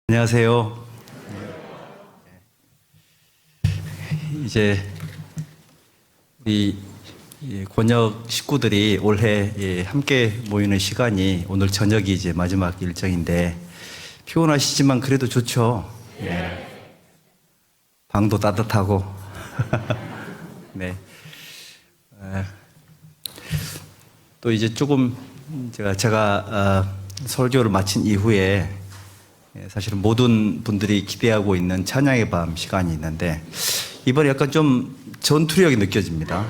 안녕하세요. 이제 우리 권역 식구들이 올해 함께 모이는 시간이 오늘 저녁이 이제 마지막 일정인데 피곤하시지만 그래도 좋죠. 방도 따뜻하고. 네. 또 이제 조금 제가 설교를 마친 이후에 사실은 모든 분들이 기대하고 있는 찬양의 밤 시간이 있는데 이번에 약간 좀 전투력이 느껴집니다.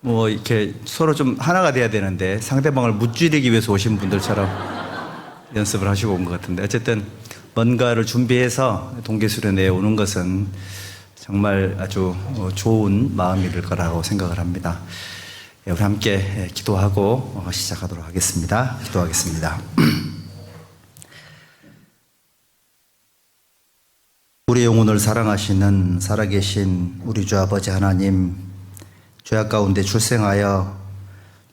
뭐 이렇게 서로 좀 하나가 돼야 되는데 상대방을 무찌르기 위해서 오신 분들처럼 연습을 하시고 온 것 같은데 어쨌든 뭔가를 준비해서 동계수련회에 오는 것은 정말 아주 좋은 마음일 거라고 생각을 합니다. 우리 함께 기도하고 시작하도록 하겠습니다. 기도하겠습니다. 우리 영혼을 사랑하시는 살아계신 우리 주 아버지 하나님, 죄악 가운데 출생하여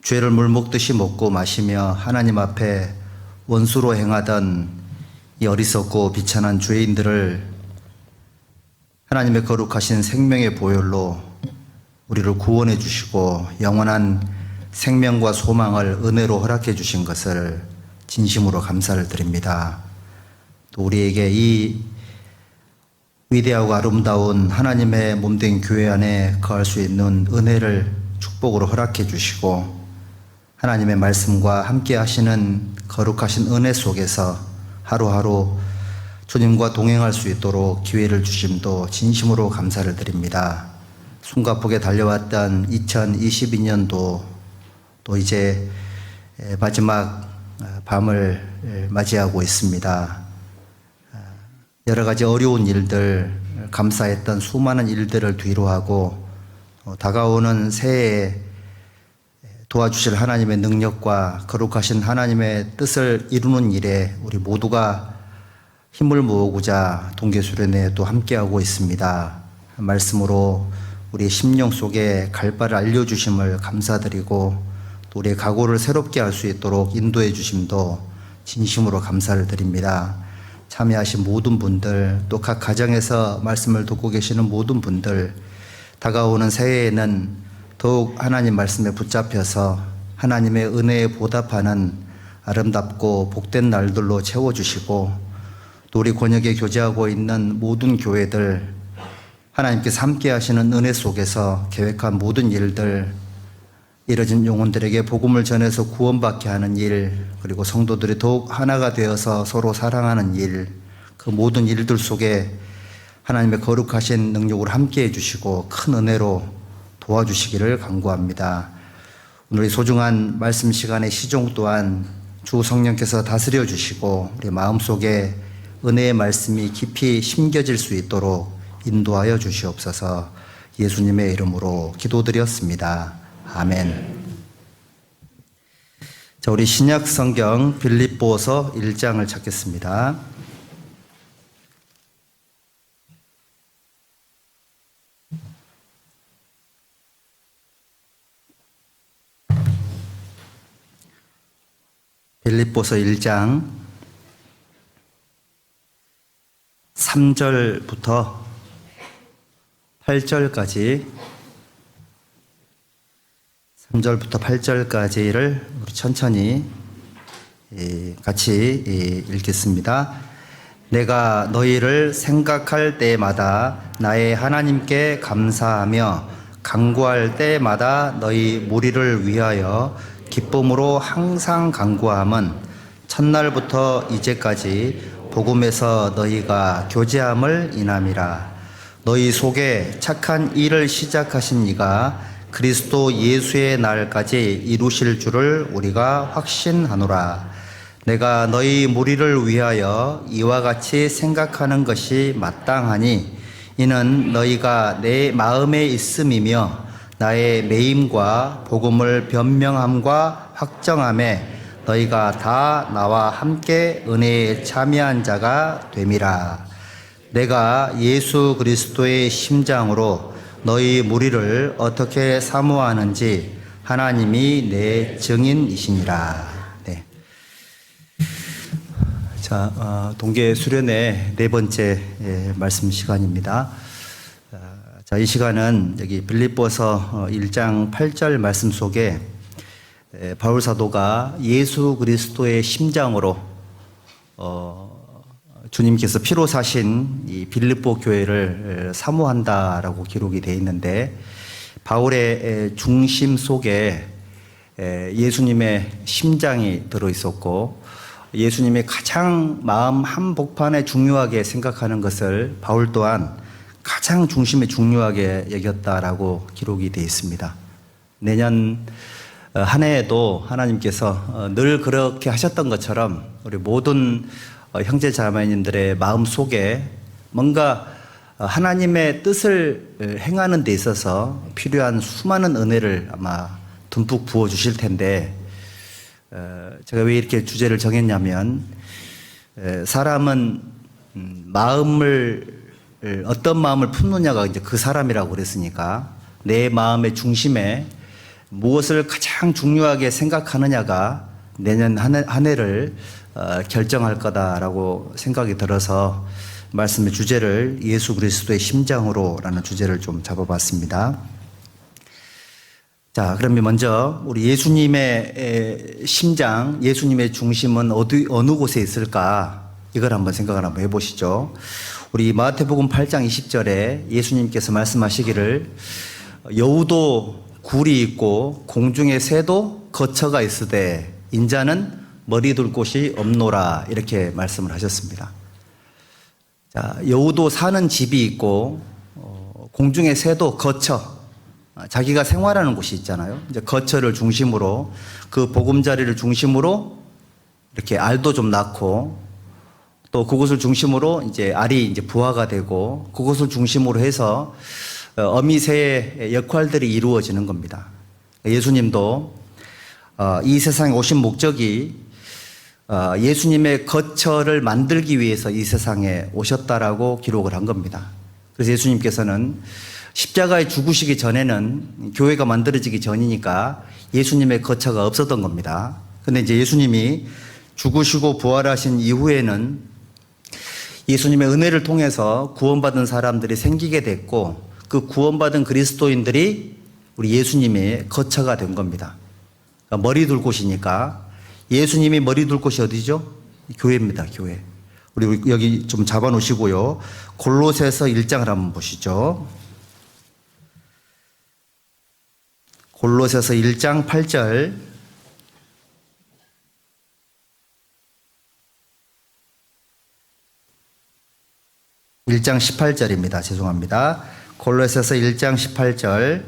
죄를 물 먹듯이 먹고 마시며 하나님 앞에 원수로 행하던 이 어리석고 비천한 죄인들을 하나님의 거룩하신 생명의 보혈로 우리를 구원해 주시고 영원한 생명과 소망을 은혜로 허락해 주신 것을 진심으로 감사를 드립니다. 또 우리에게 이 위대하고 아름다운 하나님의 몸된 교회 안에 거할 수 있는 은혜를 축복으로 허락해 주시고 하나님의 말씀과 함께 하시는 거룩하신 은혜 속에서 하루하루 주님과 동행할 수 있도록 기회를 주심도 진심으로 감사를 드립니다. 숨가쁘게 달려왔던 2022년도 또 이제 마지막 밤을 맞이하고 있습니다. 여러 가지 어려운 일들, 감사했던 수많은 일들을 뒤로하고 다가오는 새해에 도와주실 하나님의 능력과 거룩하신 하나님의 뜻을 이루는 일에 우리 모두가 힘을 모으고자 동계수련회에 또 함께하고 있습니다. 말씀으로 우리 심령 속에 갈 바를 알려주심을 감사드리고 또 우리의 각오를 새롭게 할 수 있도록 인도해 주심도 진심으로 감사를 드립니다. 참여하신 모든 분들, 또 각 가정에서 말씀을 듣고 계시는 모든 분들, 다가오는 새해에는 더욱 하나님 말씀에 붙잡혀서 하나님의 은혜에 보답하는 아름답고 복된 날들로 채워주시고 또 우리 권역에 교제하고 있는 모든 교회들, 하나님께서 함께 하시는 은혜 속에서 계획한 모든 일들, 이뤄진 영혼들에게 복음을 전해서 구원받게 하는 일, 그리고 성도들이 더욱 하나가 되어서 서로 사랑하는 일, 그 모든 일들 속에 하나님의 거룩하신 능력으로 함께해 주시고 큰 은혜로 도와주시기를 간구합니다. 오늘 이 소중한 말씀 시간의 시종 또한 주 성령께서 다스려 주시고 우리 마음속에 은혜의 말씀이 깊이 심겨질 수 있도록 인도하여 주시옵소서. 예수님의 이름으로 기도드렸습니다. 아멘. 자, 우리 신약 성경 빌립보서 1장을 찾겠습니다. 빌립보서 1장 3절부터 8절까지 3절부터 8절까지를 우리 천천히 같이 읽겠습니다. 내가 너희를 생각할 때마다 나의 하나님께 감사하며 간구할 때마다 너희 무리를 위하여 기쁨으로 항상 간구함은 첫날부터 이제까지 복음에서 너희가 교제함을 인함이라. 너희 속에 착한 일을 시작하신 이가 그리스도 예수의 날까지 이루실 줄을 우리가 확신하노라. 내가 너희 무리를 위하여 이와 같이 생각하는 것이 마땅하니 이는 너희가 내 마음에 있음이며 나의 매임과 복음을 변명함과 확정함에 너희가 다 나와 함께 은혜에 참여한 자가 됨이라. 내가 예수 그리스도의 심장으로 너희 무리를 어떻게 사모하는지 하나님이 내 증인이시니라. 네. 동계 수련회 네 번째 말씀 시간입니다. 자, 이 시간은 여기 빌립보서 1장 8절 말씀 속에 바울 사도가 예수 그리스도의 심장으로 주님께서 피로 사신 이 빌립보 교회를 사모한다라고 기록이 되어 있는데, 바울의 중심 속에 예수님의 심장이 들어 있었고, 예수님이 가장 마음 한복판에 중요하게 생각하는 것을 바울 또한 가장 중심에 중요하게 여겼다라고 기록이 되어 있습니다. 내년 한 해에도 하나님께서 늘 그렇게 하셨던 것처럼 우리 모든 형제 자매님들의 마음 속에 뭔가 하나님의 뜻을 행하는 데 있어서 필요한 수많은 은혜를 아마 듬뿍 부어 주실 텐데, 제가 왜 이렇게 주제를 정했냐면, 사람은 어떤 마음을 품느냐가 이제 그 사람이라고 그랬으니까, 내 마음의 중심에 무엇을 가장 중요하게 생각하느냐가 내년 한 해를 결정할 거다라고 생각이 들어서 말씀의 주제를 예수 그리스도의 심장으로라는 주제를 좀 잡아봤습니다. 자, 그러면 먼저 우리 예수님의 심장, 예수님의 중심은 어느 곳에 있을까? 이걸 한번 생각을 한번 해보시죠. 우리 마태복음 8장 20절에 예수님께서 말씀하시기를, 여우도 굴이 있고 공중의 새도 거처가 있으되 인자는 머리 둘 곳이 없노라, 이렇게 말씀을 하셨습니다. 자, 여우도 사는 집이 있고 공중의 새도 거처, 자기가 생활하는 곳이 있잖아요. 이제 거처를 중심으로, 그 보금자리를 중심으로 이렇게 알도 좀 낳고, 또 그곳을 중심으로 이제 알이 이제 부화가 되고, 그곳을 중심으로 해서 어미새의 역할들이 이루어지는 겁니다. 예수님도 이 세상에 오신 목적이 예수님의 거처를 만들기 위해서 이 세상에 오셨다라고 기록을 한 겁니다. 그래서 예수님께서는 십자가에 죽으시기 전에는, 교회가 만들어지기 전이니까 예수님의 거처가 없었던 겁니다. 근데 이제 예수님이 죽으시고 부활하신 이후에는 예수님의 은혜를 통해서 구원받은 사람들이 생기게 됐고, 그 구원받은 그리스도인들이 우리 예수님의 거처가 된 겁니다. 그러니까 머리 둘 곳이니까, 예수님이 머리 둘 곳이 어디죠? 교회입니다, 교회. 우리 여기 좀 잡아 놓으시고요. 골로새서 1장을 한번 보시죠. 골로새서 1장 8절. (1장 18절입니다) 죄송합니다. 골로새서 1장 18절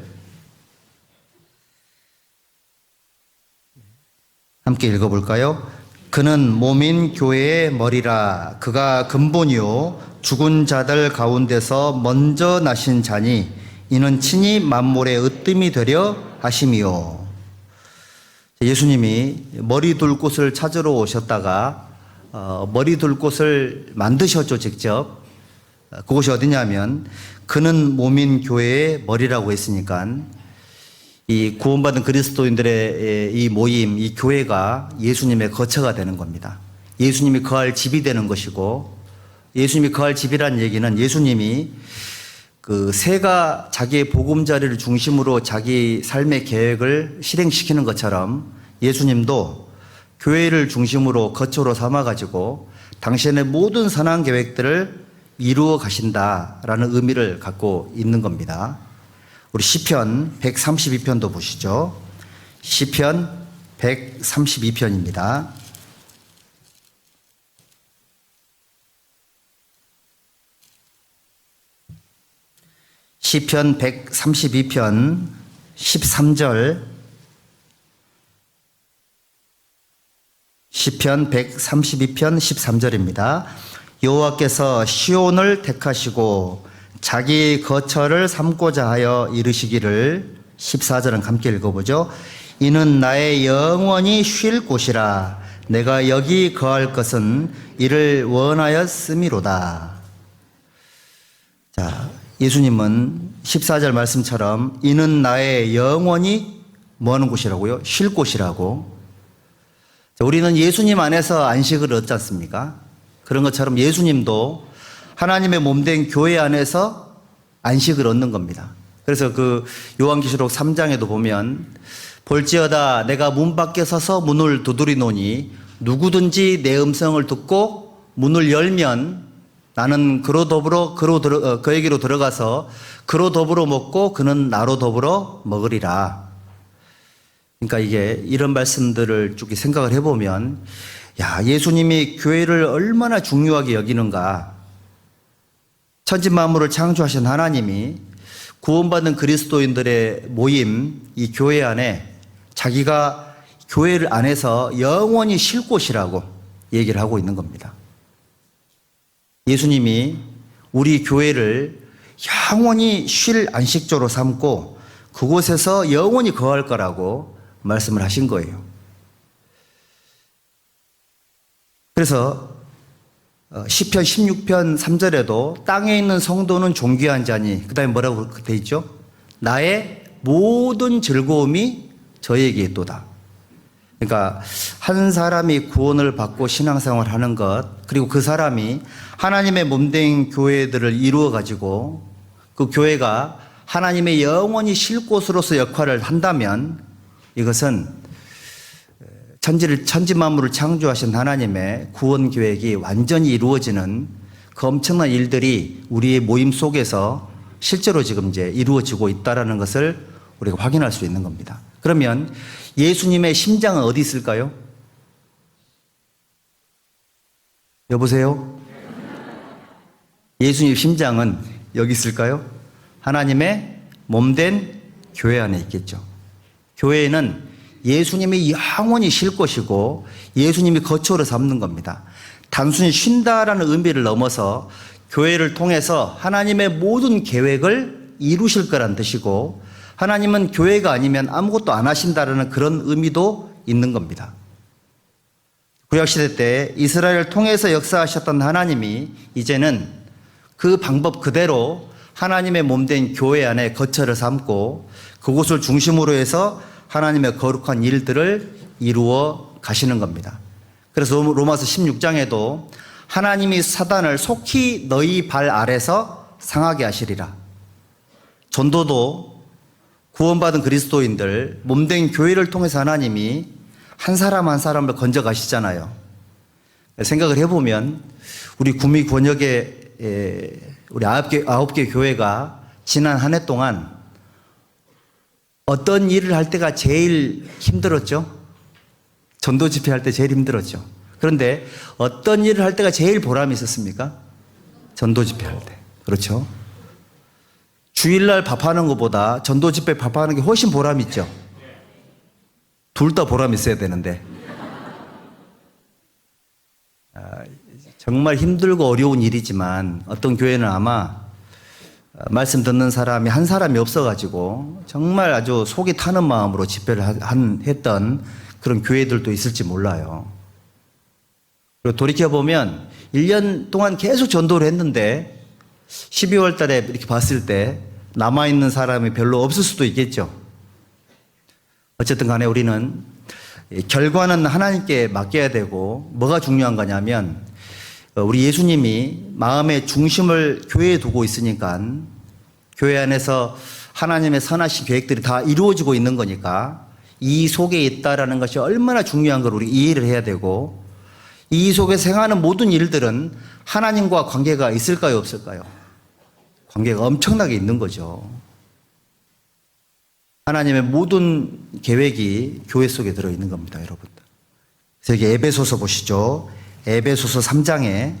함께 읽어볼까요? 그는 몸인 교회의 머리라. 그가 근본이요 죽은 자들 가운데서 먼저 나신 자니 이는 친히 만물의 으뜸이 되려 하심이요. 예수님이 머리 둘 곳을 찾으러 오셨다가 머리 둘 곳을 만드셨죠, 직접. 그곳이 어디냐면, 그는 몸인 교회의 머리라고 했으니까 이 구원받은 그리스도인들의 이 모임, 이 교회가 예수님의 거처가 되는 겁니다. 예수님이 거할 집이 되는 것이고, 예수님이 거할 집이라는 얘기는 예수님이 그 새가 자기의 보금자리를 중심으로 자기 삶의 계획을 실행시키는 것처럼 예수님도 교회를 중심으로 거처로 삼아가지고 당신의 모든 선한 계획들을 이루어 가신다라는 의미를 갖고 있는 겁니다. 우리 시편 132편도 보시죠. 시편 132편입니다. 시편 132편 13절, 시편 132편 13절입니다. 여호와께서 시온을 택하시고 자기 거처를 삼고자 하여 이르시기를, 14절은 함께 읽어보죠. 이는 나의 영원히 쉴 곳이라. 내가 여기 거할 것은 이를 원하였음이로다. 자, 예수님은 14절 말씀처럼 이는 나의 영원히 뭐 하는 곳이라고요? 쉴 곳이라고. 자, 우리는 예수님 안에서 안식을 얻지 않습니까? 그런 것처럼 예수님도 하나님의 몸된 교회 안에서 안식을 얻는 겁니다. 그래서 그 요한계시록 3장에도 보면 볼지어다 내가 문 밖에 서서 문을 두드리노니 누구든지 내 음성을 듣고 문을 열면 나는 그에게로 들어가서 그로 더불어 먹고 그는 나로 더불어 먹으리라. 그러니까 이게 이런 말씀들을 쭉 생각을 해보면 야, 예수님이 교회를 얼마나 중요하게 여기는가. 천지 만물을 창조하신 하나님이 구원받은 그리스도인들의 모임, 이 교회 안에 자기가 교회를 안에서 영원히 쉴 곳이라고 얘기를 하고 있는 겁니다. 예수님이 우리 교회를 영원히 쉴 안식처로 삼고 그곳에서 영원히 거할 거라고 말씀을 하신 거예요. 그래서 시편 16편 3절에도 땅에 있는 성도는 존귀한 자니 그 다음에 뭐라고 돼 있죠? 나의 모든 즐거움이 저에게 있도다. 그러니까 한 사람이 구원을 받고 신앙생활을 하는 것, 그리고 그 사람이 하나님의 몸된 교회들을 이루어 가지고 그 교회가 하나님의 영원히 쉴 곳으로서 역할을 한다면 이것은 천지 만물을 창조하신 하나님의 구원 계획이 완전히 이루어지는 그 엄청난 일들이 우리의 모임 속에서 실제로 지금 이제 이루어지고 있다라는 것을 우리가 확인할 수 있는 겁니다. 그러면 예수님의 심장은 어디 있을까요? 여보세요? 예수님의 심장은 여기 있을까요? 하나님의 몸된 교회 안에 있겠죠. 교회에는 예수님이 영원히 쉴 것이고 예수님이 거처로 삼는 겁니다. 단순히 쉰다라는 의미를 넘어서 교회를 통해서 하나님의 모든 계획을 이루실 거란 뜻이고 하나님은 교회가 아니면 아무것도 안 하신다라는 그런 의미도 있는 겁니다. 구약시대 때 이스라엘을 통해서 역사하셨던 하나님이 이제는 그 방법 그대로 하나님의 몸된 교회 안에 거처를 삼고 그곳을 중심으로 해서 하나님의 거룩한 일들을 이루어 가시는 겁니다. 그래서 로마서 16장에도 하나님이 사단을 속히 너희 발 아래서 상하게 하시리라. 전도도 구원받은 그리스도인들 몸된 교회를 통해서 하나님이 한 사람 한 사람을 건져 가시잖아요. 생각을 해보면 우리 구미 권역의 우리 9개 교회가 지난 한 해 동안 어떤 일을 할 때가 제일 힘들었죠? 전도 집회 할 때 제일 힘들었죠. 그런데 어떤 일을 할 때가 제일 보람이 있었습니까? 전도 집회 할 때. 그렇죠? 주일날 밥하는 것보다 전도 집회 밥하는 게 훨씬 보람 있죠? 둘 다 보람 있어야 되는데. 정말 힘들고 어려운 일이지만 어떤 교회는 아마 말씀 듣는 사람이 한 사람이 없어가지고 정말 아주 속이 타는 마음으로 집회를 했던 그런 교회들도 있을지 몰라요. 그리고 돌이켜보면 1년 동안 계속 전도를 했는데 12월 달에 이렇게 봤을 때 남아있는 사람이 별로 없을 수도 있겠죠. 어쨌든 간에 우리는 결과는 하나님께 맡겨야 되고 뭐가 중요한 거냐면 우리 예수님이 마음의 중심을 교회에 두고 있으니까 교회 안에서 하나님의 선하신 계획들이 다 이루어지고 있는 거니까 이 속에 있다라는 것이 얼마나 중요한 걸 우리 이해를 해야 되고 이 속에서 행하는 모든 일들은 하나님과 관계가 있을까요, 없을까요? 관계가 엄청나게 있는 거죠. 하나님의 모든 계획이 교회 속에 들어있는 겁니다, 여러분들. 그래서 여기 에베소서 보시죠. 에베소서 3장에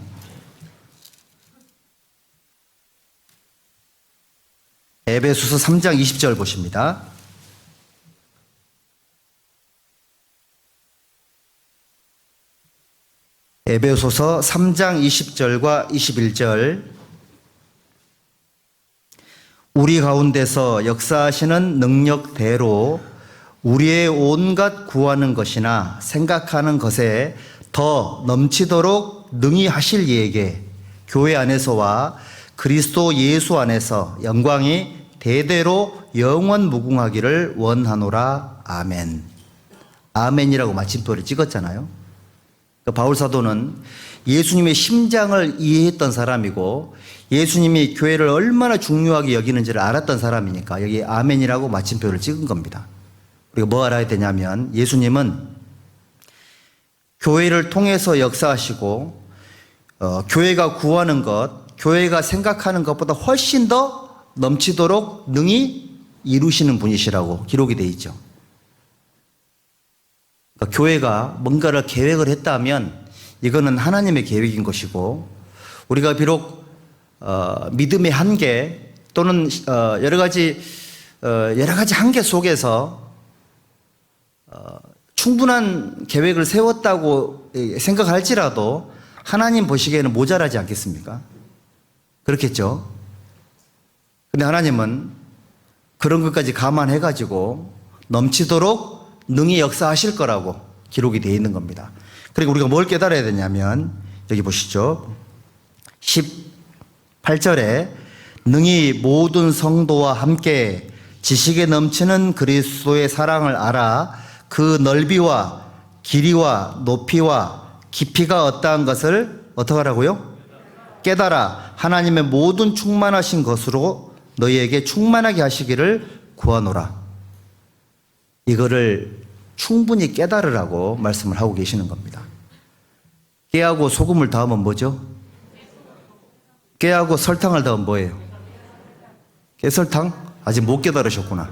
에베소서 3장 20절 보십니다. 에베소서 3장 20절과 21절 우리 가운데서 역사하시는 능력대로 우리의 온갖 구하는 것이나 생각하는 것에 더 넘치도록 능히 하실 이에게 교회 안에서와 그리스도 예수 안에서 영광이 대대로 영원 무궁하기를 원하노라. 아멘. 아멘이라고 마침표를 찍었잖아요. 바울 사도는 예수님의 심장을 이해했던 사람이고 예수님이 교회를 얼마나 중요하게 여기는지를 알았던 사람이니까 여기 아멘이라고 마침표를 찍은 겁니다. 우리가 뭐 알아야 되냐면 예수님은 교회를 통해서 역사하시고 교회가 구하는 것, 교회가 생각하는 것보다 훨씬 더 넘치도록 능히 이루시는 분이시라고 기록이 되어 있죠. 그러니까 교회가 뭔가를 계획을 했다면 이거는 하나님의 계획인 것이고 우리가 비록 믿음의 한계 또는 여러 가지 한계 속에서 충분한 계획을 세웠다고 생각할지라도 하나님 보시기에는 모자라지 않겠습니까? 그렇겠죠? 근데 하나님은 그런 것까지 감안해가지고 넘치도록 능히 역사하실 거라고 기록이 되어 있는 겁니다. 그리고 우리가 뭘 깨달아야 되냐면 여기 보시죠. 18절에 능히 모든 성도와 함께 지식에 넘치는 그리스도의 사랑을 알아 그 넓이와 길이와 높이와 깊이가 어떠한 것을 어떻게 하라고요? 깨달아 하나님의 모든 충만하신 것으로 너희에게 충만하게 하시기를 구하노라. 이거를 충분히 깨달으라고 말씀을 하고 계시는 겁니다. 깨하고 소금을 더하면 뭐죠? 깨하고 설탕을 더하면 뭐예요? 깨설탕? 아직 못 깨달으셨구나.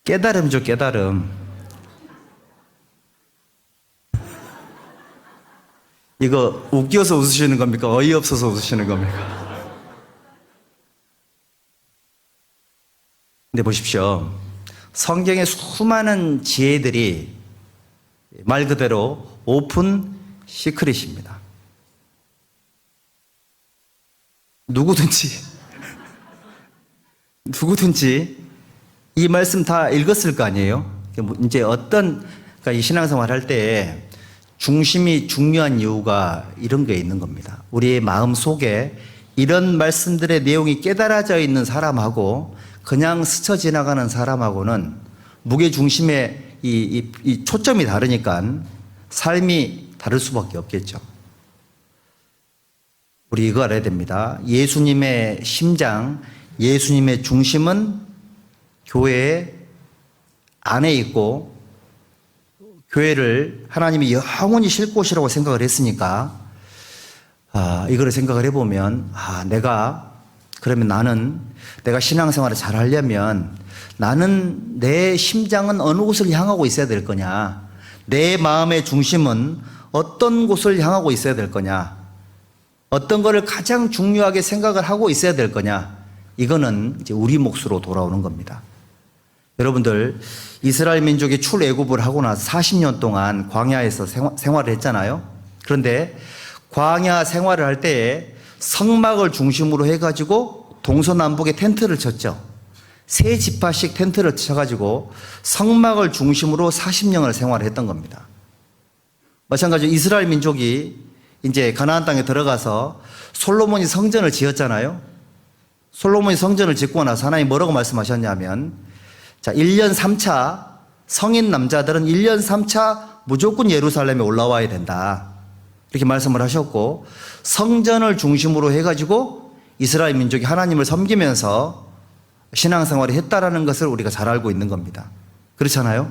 깨달음죠, 깨달음. 이거 웃겨서 웃으시는 겁니까? 어이없어서 웃으시는 겁니까? 근데 보십시오. 성경의 수많은 지혜들이 말 그대로 오픈 시크릿입니다. 누구든지 이 말씀 다 읽었을 거 아니에요? 이제 그러니까 이 신앙생활 할 때 중심이 중요한 이유가 이런 게 있는 겁니다. 우리의 마음 속에 이런 말씀들의 내용이 깨달아져 있는 사람하고 그냥 스쳐 지나가는 사람하고는 무게 중심의 이 초점이 다르니까 삶이 다를 수밖에 없겠죠. 우리 이거 알아야 됩니다. 예수님의 심장, 예수님의 중심은 교회 안에 있고 교회를 하나님이 영원히 쉴 곳이라고 생각을 했으니까 이거를 생각을 해보면 그러면 내가 신앙생활을 잘 하려면 나는 내 심장은 어느 곳을 향하고 있어야 될 거냐, 내 마음의 중심은 어떤 곳을 향하고 있어야 될 거냐, 어떤 거를 가장 중요하게 생각을 하고 있어야 될 거냐, 이거는 이제 우리 몫으로 돌아오는 겁니다. 여러분들 이스라엘 민족이 출애굽을 하고 나서 40년 동안 광야에서 생활을 했잖아요. 그런데 광야 생활을 할 때에 성막을 중심으로 해가지고 동서남북에 텐트를 쳤죠. 세 지파씩 텐트를 쳐가지고 성막을 중심으로 40년을 생활을 했던 겁니다. 마찬가지로 이스라엘 민족이 이제 가나안 땅에 들어가서 솔로몬이 성전을 지었잖아요. 솔로몬이 성전을 짓고 나서 하나님 뭐라고 말씀하셨냐면 1년 3차 성인 남자들은 1년 3차 무조건 예루살렘에 올라와야 된다. 이렇게 말씀을 하셨고 성전을 중심으로 해가지고 이스라엘 민족이 하나님을 섬기면서 신앙생활을 했다라는 것을 우리가 잘 알고 있는 겁니다. 그렇잖아요?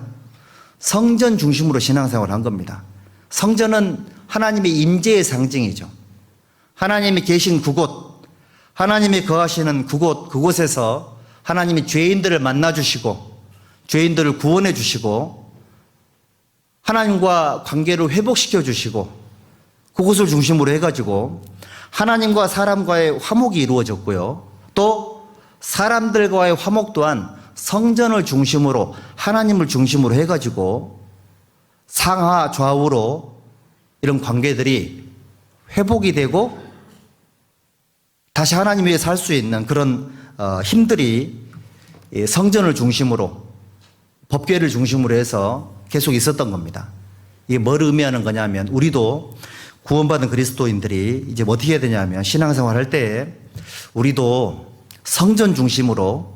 성전 중심으로 신앙생활을 한 겁니다. 성전은 하나님의 임재의 상징이죠. 하나님이 계신 그곳, 하나님이 거하시는 그곳에서 하나님이 죄인들을 만나주시고 죄인들을 구원해 주시고 하나님과 관계를 회복시켜 주시고 그곳을 중심으로 해가지고 하나님과 사람과의 화목이 이루어졌고요. 또 사람들과의 화목 또한 성전을 중심으로 하나님을 중심으로 해가지고 상하 좌우로 이런 관계들이 회복이 되고 다시 하나님 위해 살 수 있는 그런 힘들이 성전을 중심으로 법궤를 중심으로 해서 계속 있었던 겁니다. 이게 뭘 의미하는 거냐면 우리도 구원받은 그리스도인들이 이제 어떻게 해야 되냐면 신앙생활 할 때 우리도 성전 중심으로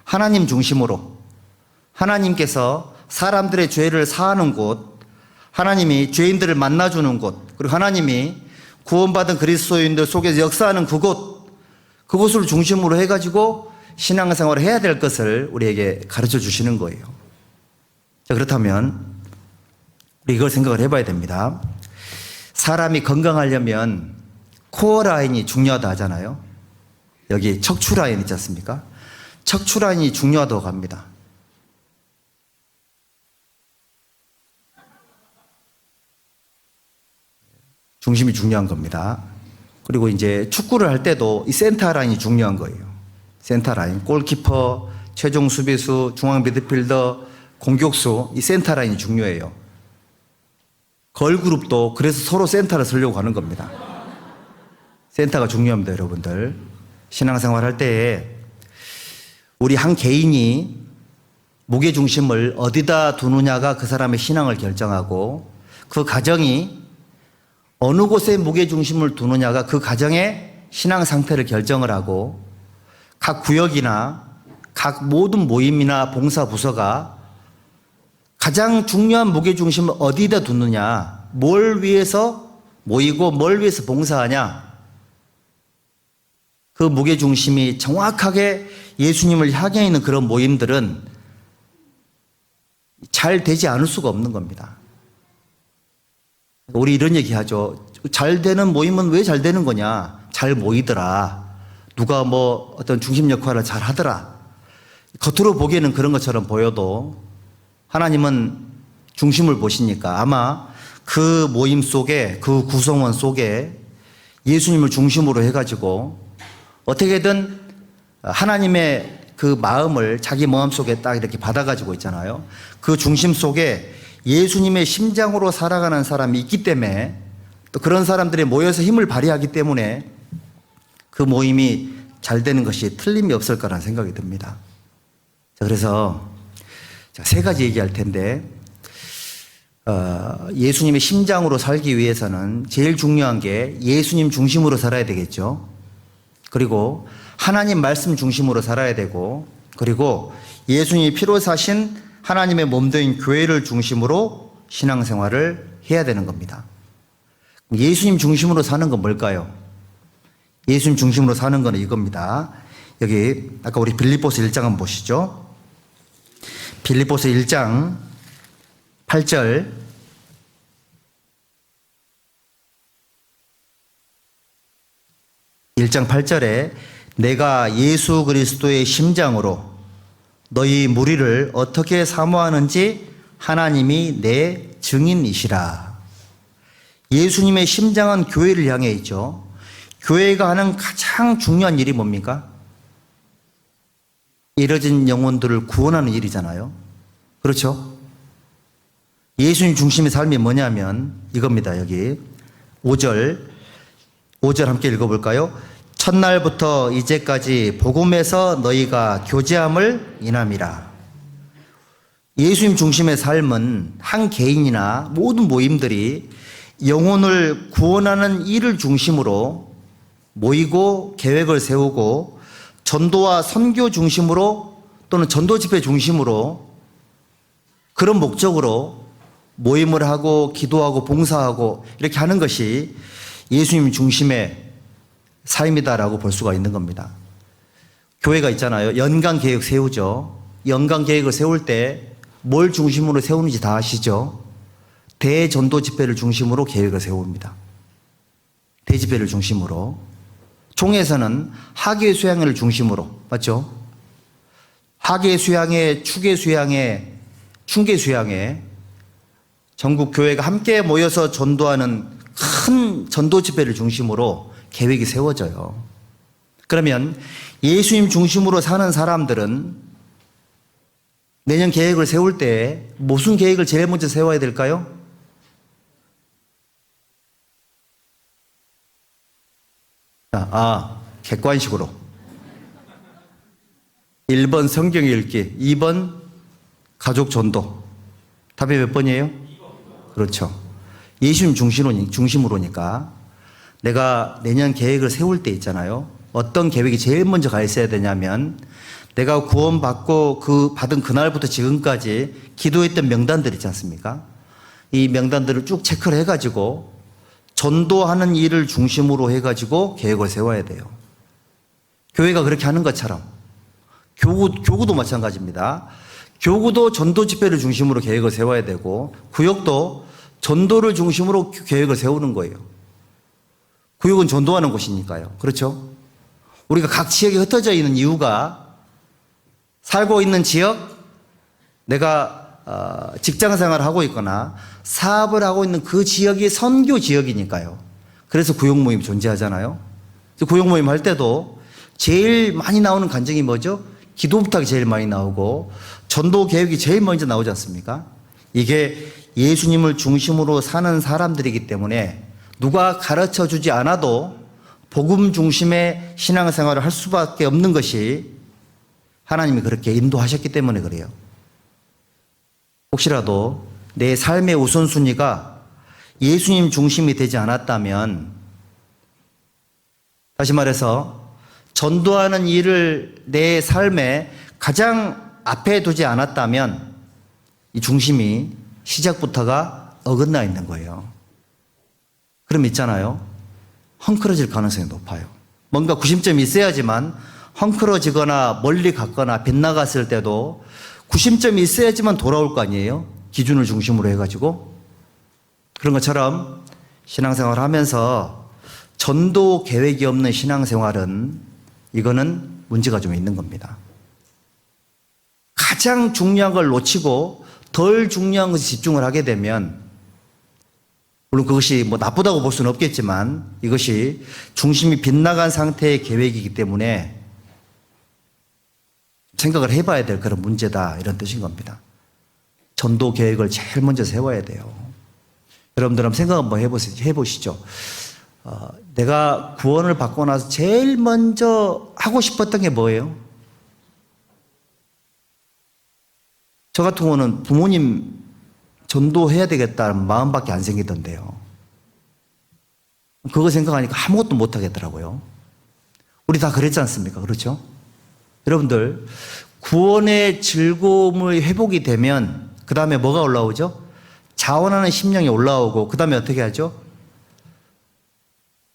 하나님 중심으로 하나님께서 사람들의 죄를 사하는 곳, 하나님이 죄인들을 만나주는 곳, 그리고 하나님이 구원받은 그리스도인들 속에서 역사하는 그곳을 중심으로 해가지고 신앙생활을 해야 될 것을 우리에게 가르쳐 주시는 거예요. 자, 그렇다면 우리 이걸 생각을 해봐야 됩니다. 사람이 건강하려면 코어 라인이 중요하다 하잖아요. 여기 척추 라인 있지 않습니까? 척추 라인이 중요하다고 합니다. 중심이 중요한 겁니다. 그리고 이제 축구를 할 때도 이 센터 라인이 중요한 거예요. 센터 라인, 골키퍼, 최종 수비수, 중앙 미드필더, 공격수, 이 센터 라인이 중요해요. 걸그룹도 그래서 서로 센터를 쓰려고 하는 겁니다. 센터가 중요합니다, 여러분들. 신앙생활 할 때에 우리 한 개인이 무게중심을 어디다 두느냐가 그 사람의 신앙을 결정하고, 그 가정이 어느 곳에 무게중심을 두느냐가 그 가정의 신앙 상태를 결정을 하고, 각 구역이나 각 모든 모임이나 봉사 부서가 가장 중요한 무게중심을 어디다 두느냐, 뭘 위해서 모이고 뭘 위해서 봉사하냐, 그 무게중심이 정확하게 예수님을 향해 있는 그런 모임들은 잘 되지 않을 수가 없는 겁니다. 우리 이런 얘기 하죠. 잘 되는 모임은 왜 잘 되는 거냐? 잘 모이더라. 누가 뭐 어떤 중심 역할을 잘 하더라. 겉으로 보기에는 그런 것처럼 보여도 하나님은 중심을 보시니까 아마 그 모임 속에, 그 구성원 속에 예수님을 중심으로 해가지고 어떻게든 하나님의 그 마음을 자기 마음속에 딱 이렇게 받아가지고 있잖아요. 그 중심 속에 예수님의 심장으로 살아가는 사람이 있기 때문에, 또 그런 사람들이 모여서 힘을 발휘하기 때문에 그 모임이 잘 되는 것이 틀림이 없을 거라는 생각이 듭니다. 자, 그래서 세 가지 얘기할 텐데, 예수님의 심장으로 살기 위해서는 제일 중요한 게 예수님 중심으로 살아야 되겠죠. 그리고 하나님 말씀 중심으로 살아야 되고, 그리고 예수님이 피로 사신 하나님의 몸된 교회를 중심으로 신앙생활을 해야 되는 겁니다. 예수님 중심으로 사는 건 뭘까요? 예수님 중심으로 사는 건 이겁니다. 여기 아까 우리 빌립보서 1장 한번 보시죠. 빌립보서 1장 8절, (1장 8절에) 내가 예수 그리스도의 심장으로 너희 무리를 어떻게 사모하는지 하나님이 내 증인이시라. 예수님의 심장은 교회를 향해 있죠. 교회가 하는 가장 중요한 일이 뭡니까? 잃어진 영혼들을 구원하는 일이잖아요. 그렇죠? 예수님 중심의 삶이 뭐냐면 이겁니다. 여기 5절 함께 읽어볼까요? 첫날부터 이제까지 복음에서 너희가 교제함을 인함이라. 예수님 중심의 삶은 한 개인이나 모든 모임들이 영혼을 구원하는 일을 중심으로 모이고 계획을 세우고, 전도와 선교 중심으로 또는 전도 집회 중심으로 그런 목적으로 모임을 하고 기도하고 봉사하고 이렇게 하는 것이 예수님 중심의 삶이다라고 볼 수가 있는 겁니다. 교회가 있잖아요. 연간 계획 세우죠. 연간 계획을 세울 때 뭘 중심으로 세우는지 다 아시죠? 대전도 집회를 중심으로 계획을 세웁니다. 대집회를 중심으로. 총회에서는 학예 수양회를 중심으로, 맞죠? 학예 수양회, 축예 수양회, 충계 수양회, 전국 교회가 함께 모여서 전도하는 큰 전도 집회를 중심으로 계획이 세워져요. 그러면 예수님 중심으로 사는 사람들은 내년 계획을 세울 때 무슨 계획을 제일 먼저 세워야 될까요? 객관식으로. 1번 성경 읽기, 2번 가족 전도. 답이 몇 번이에요? 그렇죠. 예수님 중심으로니까 내가 내년 계획을 세울 때 있잖아요. 어떤 계획이 제일 먼저 가 있어야 되냐면, 내가 구원받고 받은 그날부터 지금까지 기도했던 명단들 있지 않습니까? 이 명단들을 쭉 체크를 해가지고 전도하는 일을 중심으로 해가지고 계획을 세워야 돼요. 교회가 그렇게 하는 것처럼 교구도 마찬가지입니다. 교구도 전도 집회를 중심으로 계획을 세워야 되고 구역도 전도를 중심으로 계획을 세우는 거예요. 구역은 전도하는 곳이니까요. 그렇죠? 우리가 각 지역에 흩어져 있는 이유가 살고 있는 지역, 내가 직장 생활을 하고 있거나 사업을 하고 있는 그 지역이 선교 지역이니까요. 그래서 구역 모임이 존재하잖아요. 구역 모임 할 때도 제일 많이 나오는 간증이 뭐죠? 기도 부탁이 제일 많이 나오고 전도 계획이 제일 먼저 나오지 않습니까? 이게 예수님을 중심으로 사는 사람들이기 때문에 누가 가르쳐 주지 않아도 복음 중심의 신앙생활을 할 수밖에 없는 것이 하나님이 그렇게 인도하셨기 때문에 그래요. 혹시라도 내 삶의 우선순위가 예수님 중심이 되지 않았다면, 다시 말해서 전도하는 일을 내 삶에 가장 앞에 두지 않았다면 이 중심이 시작부터가 어긋나 있는 거예요. 그럼 있잖아요. 헝클어질 가능성이 높아요. 뭔가 구심점이 있어야지만 헝클어지거나 멀리 갔거나 빗나갔을 때도 구심점이 있어야지만 돌아올 거 아니에요. 기준을 중심으로 해가지고. 그런 것처럼 신앙생활을 하면서 전도 계획이 없는 신앙생활은 이거는 문제가 좀 있는 겁니다. 가장 중요한 걸 놓치고 덜 중요한 것에 집중을 하게 되면, 물론 그것이 뭐 나쁘다고 볼 수는 없겠지만 이것이 중심이 빗나간 상태의 계획이기 때문에 생각을 해봐야 될 그런 문제다, 이런 뜻인 겁니다. 전도 계획을 제일 먼저 세워야 돼요. 여러분들 한번 생각 한번 해보시죠. 내가 구원을 받고 나서 제일 먼저 하고 싶었던 게 뭐예요? 저 같은 경우는 부모님 전도해야 되겠다는 마음밖에 안 생기던데요. 그거 생각하니까 아무것도 못 하겠더라고요. 우리 다 그랬지 않습니까? 그렇죠? 여러분들, 구원의 즐거움을 회복이 되면 그 다음에 뭐가 올라오죠? 자원하는 심령이 올라오고 그 다음에 어떻게 하죠?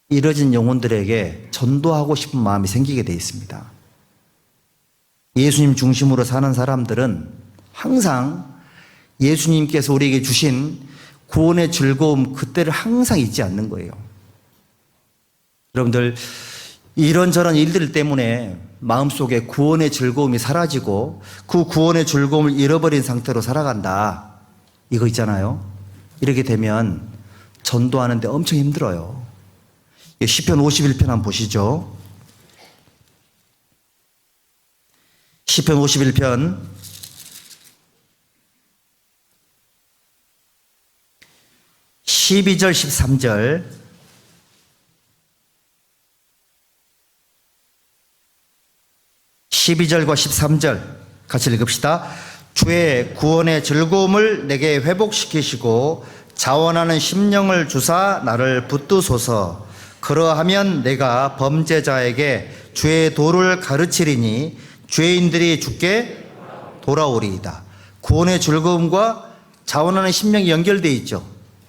잃어진 영혼들에게 전도하고 싶은 마음이 생기게 돼 있습니다. 예수님 중심으로 사는 사람들은 항상 예수님께서 우리에게 주신 구원의 즐거움, 그때를 항상 잊지 않는 거예요. 여러분들, 이런저런 일들 때문에 마음속에 구원의 즐거움이 사라지고 그 구원의 즐거움을 잃어버린 상태로 살아간다, 이거 있잖아요. 이렇게 되면 전도하는데 엄청 힘들어요. 시편 51편 한번 보시죠. 시편 51편 12절 13절. 12절과 13절 같이 읽읍시다. 주의 구원의 즐거움을 내게 회복시키시고 자원하는 심령을 주사 나를 붙드소서. 그러하면 내가 범죄자에게 주의 도를 가르치리니 죄인들이 주께 돌아오리이다. 구원의 즐거움과 자원하는 심령이 연결되어 있죠.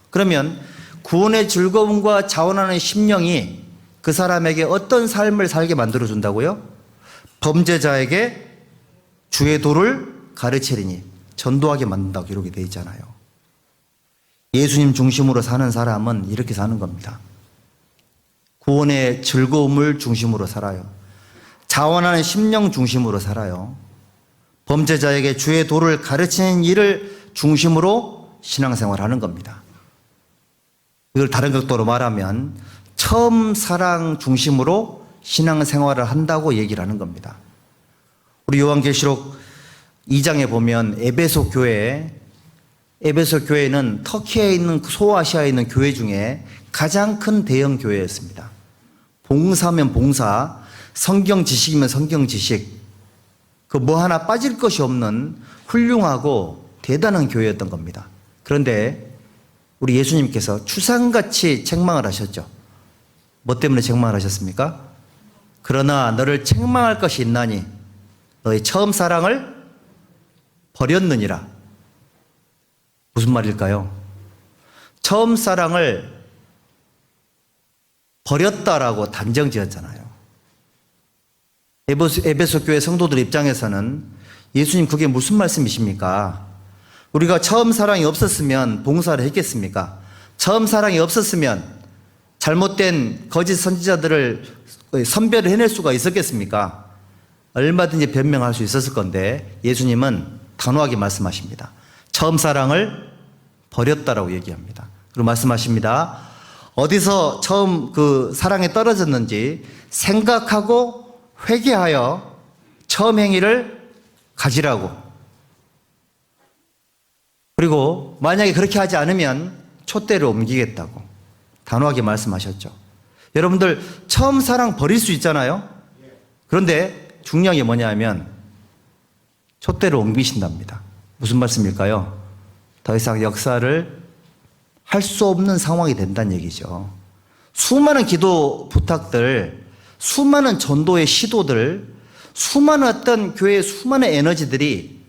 그러면 구원의 즐거움과 자원하는 심령이 그 사람에게 어떤 삶을 살게 만들어준다고요? 범죄자에게 주의 도를 가르치리니, 전도하게 만든다고 기록이 되어 있잖아요. 예수님 중심으로 사는 사람은 이렇게 사는 겁니다. 구원의 즐거움을 중심으로 살아요. 자원하는 심령 중심으로 살아요. 범죄자에게 주의 도를 가르치는 일을 중심으로 신앙생활하는 겁니다. 이걸 다른 각도로 말하면 처음 사랑 중심으로 신앙생활을 한다고 얘기를 하는 겁니다. 우리 요한계시록 2장에 보면 에베소 교회는 터키에 있는 소아시아에 있는 교회 중에 가장 큰 대형 교회였습니다. 봉사면 봉사, 성경 지식이면 성경 지식, 그 뭐 하나 빠질 것이 없는 훌륭하고 대단한 교회였던 겁니다. 그런데 우리 예수님께서 추상같이 책망을 하셨죠. 뭐 때문에 책망을 하셨습니까? 그러나 너를 책망할 것이 있나니 너의 처음 사랑을 버렸느니라. 무슨 말일까요? 처음 사랑을 버렸다라고 단정 지었잖아요. 에베소 교회 성도들 입장에서는 예수님 그게 무슨 말씀이십니까? 우리가 처음 사랑이 없었으면 봉사를 했겠습니까? 처음 사랑이 없었으면 잘못된 거짓 선지자들을 선별을 해낼 수가 있었겠습니까? 얼마든지 변명할 수 있었을 건데 예수님은 단호하게 말씀하십니다. 처음 사랑을 버렸다라고 얘기합니다. 그리고 말씀하십니다. 어디서 처음 그 사랑에 떨어졌는지 생각하고 회개하여 처음 행위를 가지라고. 그리고 만약에 그렇게 하지 않으면 촛대를 옮기겠다고 단호하게 말씀하셨죠. 여러분들 처음 사랑 버릴 수 있잖아요. 그런데 중요한 게 뭐냐 하면 촛대를 옮기신답니다. 무슨 말씀일까요? 더 이상 역사를 할 수 없는 상황이 된다는 얘기죠. 수많은 기도 부탁들, 수많은 전도의 시도들, 수많은 어떤 교회의 수많은 에너지들이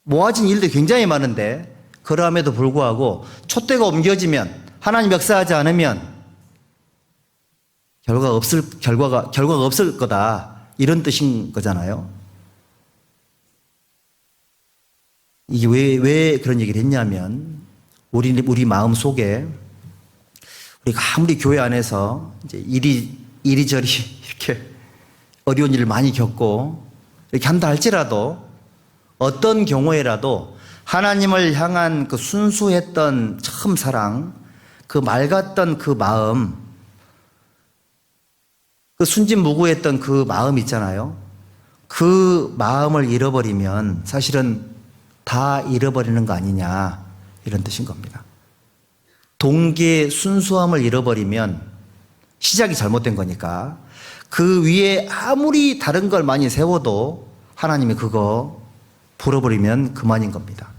모아진 일들이 굉장히 많은데 그러함에도 불구하고 촛대가 옮겨지면 하나님 역사하지 않으면 결과가 없을 거다. 이런 뜻인 거잖아요. 이게 왜 그런 얘기를 했냐면 우리 마음 속에 우리가 아무리 교회 안에서 이제 이리저리 이렇게 어려운 일을 많이 겪고 이렇게 한다 할지라도 어떤 경우에라도 하나님을 향한 그 순수했던 처음 사랑, 그 맑았던 그 마음, 그 순진무구했던 그 마음 있잖아요. 그 마음을 잃어버리면 사실은 다 잃어버리는 거 아니냐 이런 뜻인 겁니다. 동기의 순수함을 잃어버리면 시작이 잘못된 거니까 그 위에 아무리 다른 걸 많이 세워도 하나님이 그거 불어버리면 그만인 겁니다.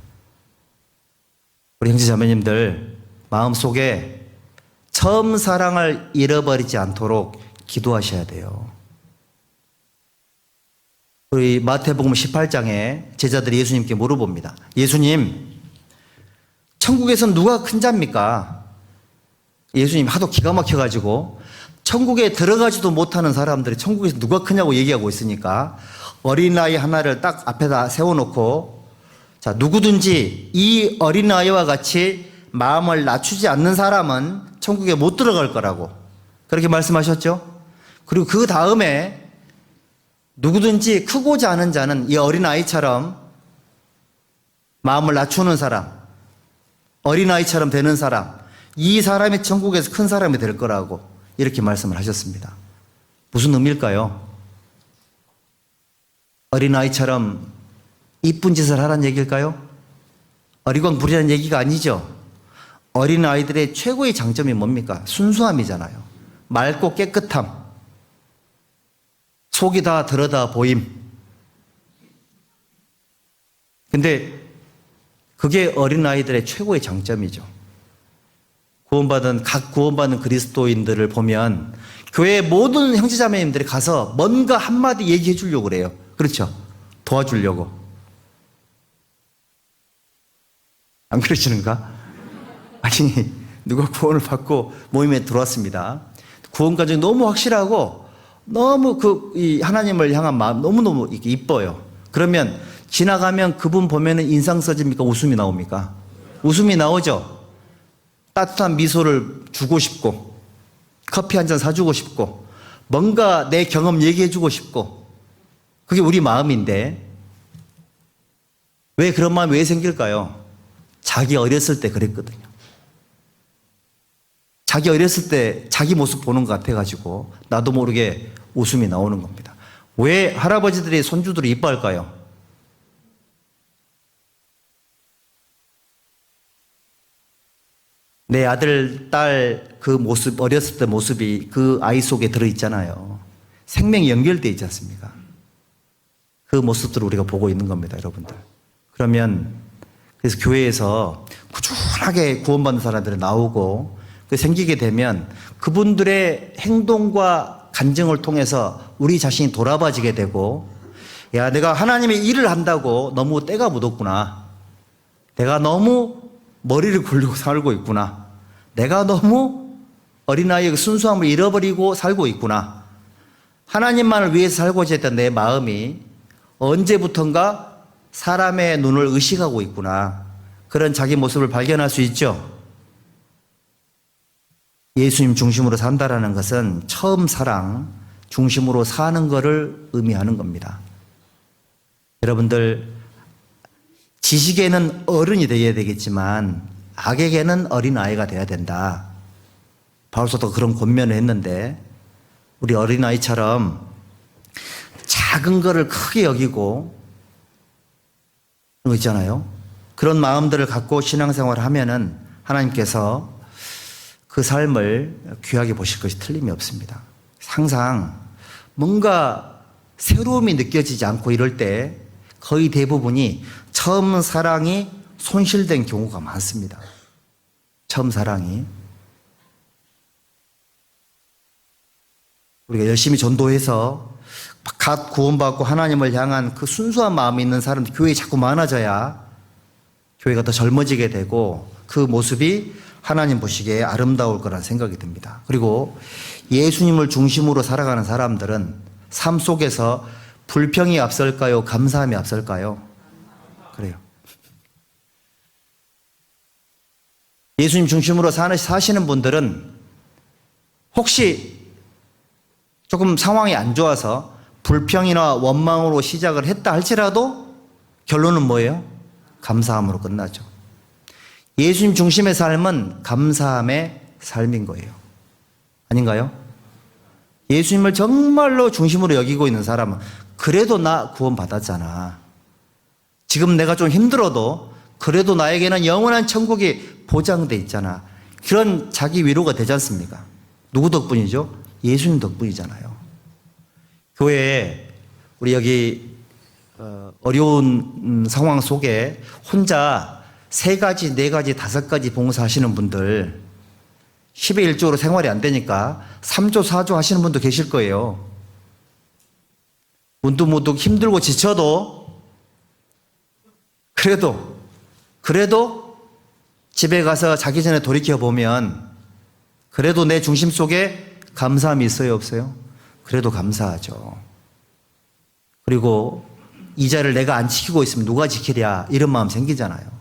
우리 형제 자매님들 마음속에 처음 사랑을 잃어버리지 않도록 기도하셔야 돼요. 우리 마태복음 18장에 제자들이 예수님께 물어봅니다. 예수님, 천국에선 누가 큰 자입니까? 예수님 하도 기가 막혀가지고 천국에 들어가지도 못하는 사람들이 천국에서 누가 크냐고 얘기하고 있으니까 어린아이 하나를 딱 앞에다 세워놓고 자, 누구든지 이 어린아이와 같이 마음을 낮추지 않는 사람은 천국에 못 들어갈 거라고 그렇게 말씀하셨죠? 그리고 그 다음에 누구든지 크고자 하는 자는 이 어린아이처럼 마음을 낮추는 사람, 어린아이처럼 되는 사람, 이 사람이 천국에서 큰 사람이 될 거라고 이렇게 말씀을 하셨습니다. 무슨 의미일까요? 어린아이처럼 이쁜 짓을 하라는 얘기일까요? 어리광 부리라는 얘기가 아니죠. 어린아이들의 최고의 장점이 뭡니까? 순수함이잖아요. 맑고 깨끗함. 속이 다 들여다 보임. 근데 그게 어린아이들의 최고의 장점이죠. 각 구원받은 그리스도인들을 보면 교회 모든 형제자매님들이 가서 뭔가 한마디 얘기해 주려고 그래요. 그렇죠? 도와주려고. 안 그러시는가? 아니, 누가 구원을 받고 모임에 들어왔습니다. 구원 과정이 너무 확실하고 너무 이 하나님을 향한 마음 너무너무 이뻐요. 그러면 지나가면 그분 보면은 인상 써집니까? 웃음이 나옵니까? 웃음이 나오죠? 따뜻한 미소를 주고 싶고, 커피 한 잔 사주고 싶고, 뭔가 내 경험 얘기해 주고 싶고, 그게 우리 마음인데, 왜 그런 마음이 왜 생길까요? 자기 어렸을 때 그랬거든요. 자기 어렸을 때 자기 모습 보는 것 같아가지고, 나도 모르게 웃음이 나오는 겁니다. 왜 할아버지들이 손주들을 이뻐할까요? 내 아들, 딸 그 모습, 어렸을 때 모습이 그 아이 속에 들어있잖아요. 생명이 연결되어 있지 않습니까? 그 모습들을 우리가 보고 있는 겁니다, 여러분들. 그러면, 그래서 교회에서 꾸준하게 구원받는 사람들이 나오고, 생기게 되면 그분들의 행동과 간증을 통해서 우리 자신이 돌아봐지게 되고, 내가 하나님의 일을 한다고 너무 때가 묻었구나. 내가 너무 머리를 굴리고 살고 있구나. 내가 너무 어린아이의 그 순수함을 잃어버리고 살고 있구나. 하나님만을 위해서 살고자 했던 내 마음이 언제부턴가 사람의 눈을 의식하고 있구나. 그런 자기 모습을 발견할 수 있죠. 예수님 중심으로 산다라는 것은 처음 사랑 중심으로 사는 것을 의미하는 겁니다. 여러분들, 지식에는 어른이 되어야 되겠지만 악에게는 어린아이가 되어야 된다. 바울서도 그런 권면을 했는데, 우리 어린아이처럼 작은 거를 크게 여기고 그런 거 있잖아요. 그런 마음들을 갖고 신앙생활을 하면은 하나님께서 그 삶을 귀하게 보실 것이 틀림이 없습니다. 항상 뭔가 새로움이 느껴지지 않고 이럴 때 거의 대부분이 처음 사랑이 손실된 경우가 많습니다. 처음 사랑이. 우리가 열심히 전도해서 갓 구원받고 하나님을 향한 그 순수한 마음이 있는 사람들 교회에 자꾸 많아져야 교회가 더 젊어지게 되고 그 모습이 하나님 보시기에 아름다울 거란 생각이 듭니다. 그리고 예수님을 중심으로 살아가는 사람들은 삶 속에서 불평이 앞설까요? 감사함이 앞설까요? 그래요. 예수님 중심으로 사시는 분들은 혹시 조금 상황이 안 좋아서 불평이나 원망으로 시작을 했다 할지라도 결론은 뭐예요? 감사함으로 끝나죠. 예수님 중심의 삶은 감사함의 삶인 거예요. 아닌가요? 예수님을 정말로 중심으로 여기고 있는 사람은 그래도 나 구원받았잖아. 지금 내가 좀 힘들어도 그래도 나에게는 영원한 천국이 보장돼 있잖아. 그런 자기 위로가 되지 않습니까? 누구 덕분이죠? 예수님 덕분이잖아요. 교회에 우리 여기 어려운 상황 속에 혼자 3가지, 4가지, 5가지 봉사하시는 분들 10의 1조로 생활이 안 되니까 3조, 4조 하시는 분도 계실 거예요. 문득문득 힘들고 지쳐도 그래도 집에 가서 자기 전에 돌이켜보면 그래도 내 중심 속에 감사함이 있어요, 없어요? 그래도 감사하죠. 그리고 이 자를 내가 안 지키고 있으면 누가 지키랴 이런 마음 생기잖아요.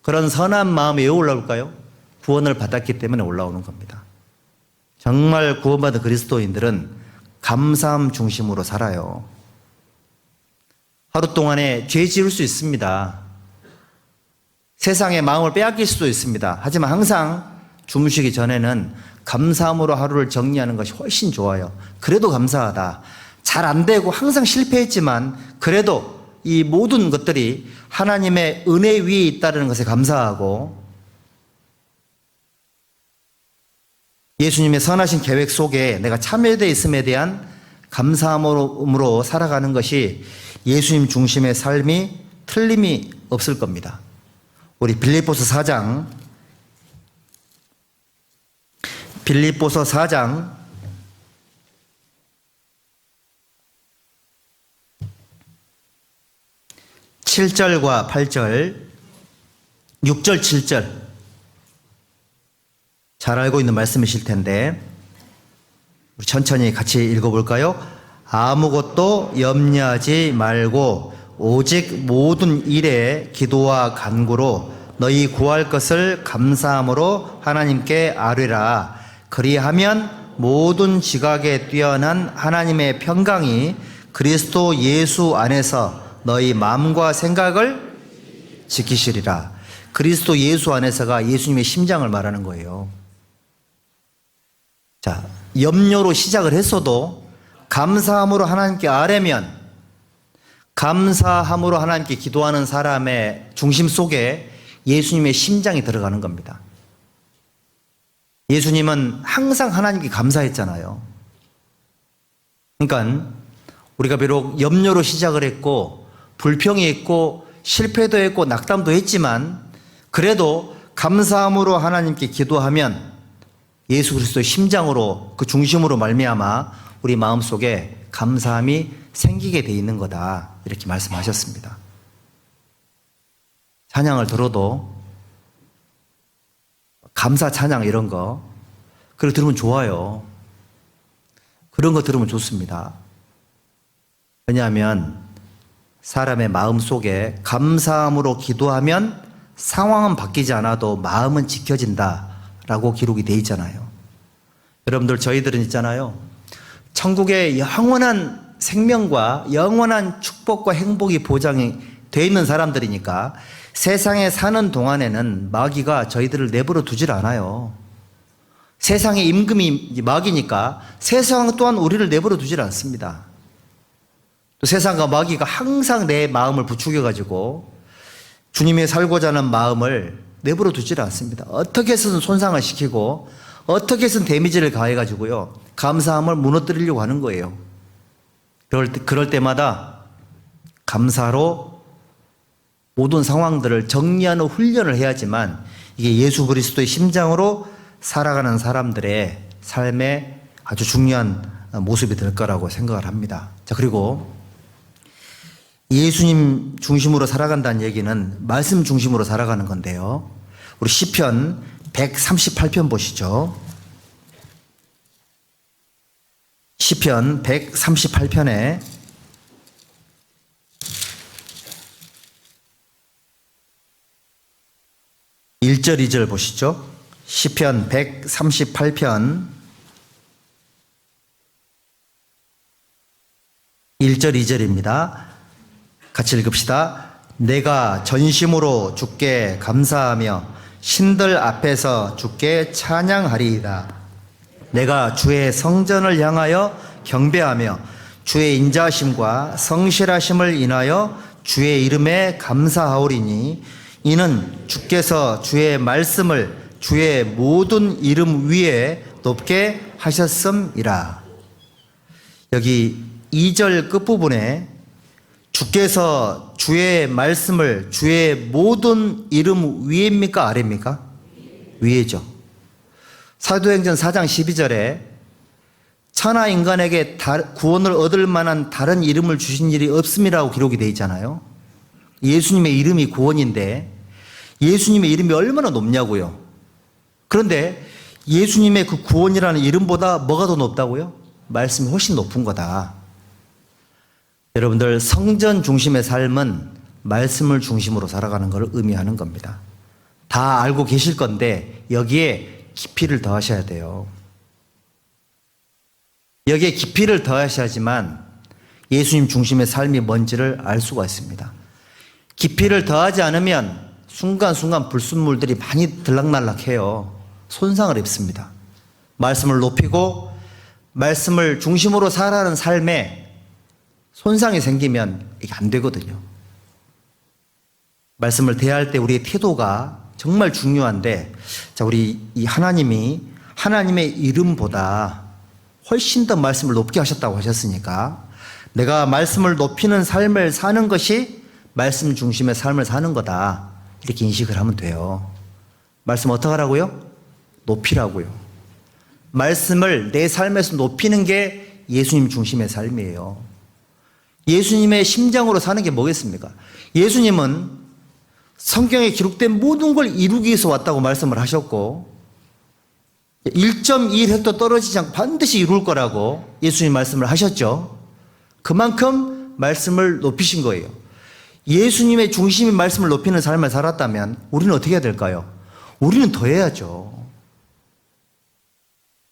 그런 선한 마음이 왜 올라올까요? 구원을 받았기 때문에 올라오는 겁니다. 정말 구원받은 그리스도인들은 감사함 중심으로 살아요. 하루 동안에 죄 지을 수 있습니다. 세상의 마음을 빼앗길 수도 있습니다. 하지만 항상 주무시기 전에는 감사함으로 하루를 정리하는 것이 훨씬 좋아요. 그래도 감사하다. 잘 안 되고 항상 실패했지만 그래도 이 모든 것들이 하나님의 은혜 위에 있다는 것에 감사하고 예수님의 선하신 계획 속에 내가 참여되어 있음에 대한 감사함으로 살아가는 것이 예수님 중심의 삶이 틀림이 없을 겁니다. 우리 빌립보서 4장 7절과 8절, 6절, 7절 잘 알고 있는 말씀이실 텐데 우리 천천히 같이 읽어볼까요? 아무것도 염려하지 말고 오직 모든 일에 기도와 간구로 너희 구할 것을 감사함으로 하나님께 아뢰라. 그리하면 모든 지각에 뛰어난 하나님의 평강이 그리스도 예수 안에서 너희 마음과 생각을 지키시리라. 그리스도 예수 안에서가 예수님의 심장을 말하는 거예요. 자, 염려로 시작을 했어도 감사함으로 하나님께 아뢰면 감사함으로 하나님께 기도하는 사람의 중심 속에 예수님의 심장이 들어가는 겁니다. 예수님은 항상 하나님께 감사했잖아요. 그러니까 우리가 비록 염려로 시작을 했고 불평이 있고 실패도 했고 낙담도 했지만 그래도 감사함으로 하나님께 기도하면 예수 그리스도의 심장으로 그 중심으로 말미암아 우리 마음속에 감사함이 생기게 돼 있는 거다 이렇게 말씀하셨습니다. 찬양을 들어도 감사 찬양 이런 거. 그걸 들으면 좋아요. 그런 거 들으면 좋습니다. 왜냐하면 사람의 마음 속에 감사함으로 기도하면 상황은 바뀌지 않아도 마음은 지켜진다라고 기록이 돼 있잖아요. 여러분들 저희들은 있잖아요. 천국의 영원한 생명과 영원한 축복과 행복이 보장이 돼 있는 사람들이니까 세상에 사는 동안에는 마귀가 저희들을 내버려 두질 않아요. 세상의 임금이 마귀니까 세상 또한 우리를 내버려 두질 않습니다. 또 세상과 마귀가 항상 내 마음을 부추겨가지고 주님이 살고자 하는 마음을 내버려 두질 않습니다. 어떻게 해서든 손상을 시키고 어떻게 해서든 데미지를 가해가지고요. 감사함을 무너뜨리려고 하는 거예요. 그럴 때마다 감사로 모든 상황들을 정리하는 훈련을 해야지만 이게 예수 그리스도의 심장으로 살아가는 사람들의 삶의 아주 중요한 모습이 될 거라고 생각을 합니다. 자, 그리고 예수님 중심으로 살아간다는 얘기는 말씀 중심으로 살아가는 건데요. 우리 시편 138편 보시죠. 시편 138편에 1절 2절 보시죠. 시편 138편 1절 2절입니다. 같이 읽읍시다. 내가 전심으로 주께 감사하며 신들 앞에서 주께 찬양하리이다. 내가 주의 성전을 향하여 경배하며 주의 인자하심과 성실하심을 인하여 주의 이름에 감사하오리니 이는 주께서 주의 말씀을 주의 모든 이름 위에 높게 하셨음이라. 여기 2절 끝부분에 주께서 주의 말씀을 주의 모든 이름 위에입니까? 아래입니까? 위에죠. 사도행전 4장 12절에 천하 인간에게 구원을 얻을 만한 다른 이름을 주신 일이 없음이라고 기록이 되어 있잖아요. 예수님의 이름이 구원인데 예수님의 이름이 얼마나 높냐고요. 그런데 예수님의 그 구원이라는 이름보다 뭐가 더 높다고요? 말씀이 훨씬 높은 거다. 여러분들 성전 중심의 삶은 말씀을 중심으로 살아가는 것을 의미하는 겁니다. 다 알고 계실 건데 여기에 깊이를 더하셔야 돼요. 여기에 깊이를 더하셔야지만 예수님 중심의 삶이 뭔지를 알 수가 있습니다. 깊이를 더하지 않으면 순간순간 불순물들이 많이 들락날락해요. 손상을 입습니다. 말씀을 높이고 말씀을 중심으로 살아가는 삶에 손상이 생기면 이게 안 되거든요. 말씀을 대할 때 우리의 태도가 정말 중요한데, 자, 우리 이 하나님이 하나님의 이름보다 훨씬 더 말씀을 높게 하셨다고 하셨으니까 내가 말씀을 높이는 삶을 사는 것이 말씀 중심의 삶을 사는 거다. 이렇게 인식을 하면 돼요. 말씀 어떻게 하라고요? 높이라고요. 말씀을 내 삶에서 높이는 게 예수님 중심의 삶이에요. 예수님의 심장으로 사는 게 뭐겠습니까? 예수님은 성경에 기록된 모든 걸 이루기 위해서 왔다고 말씀을 하셨고 1.1획도 떨어지지 않고 반드시 이룰 거라고 예수님 말씀을 하셨죠. 그만큼 말씀을 높이신 거예요. 예수님의 중심인 말씀을 높이는 삶을 살았다면 우리는 어떻게 해야 될까요? 우리는 더 해야죠.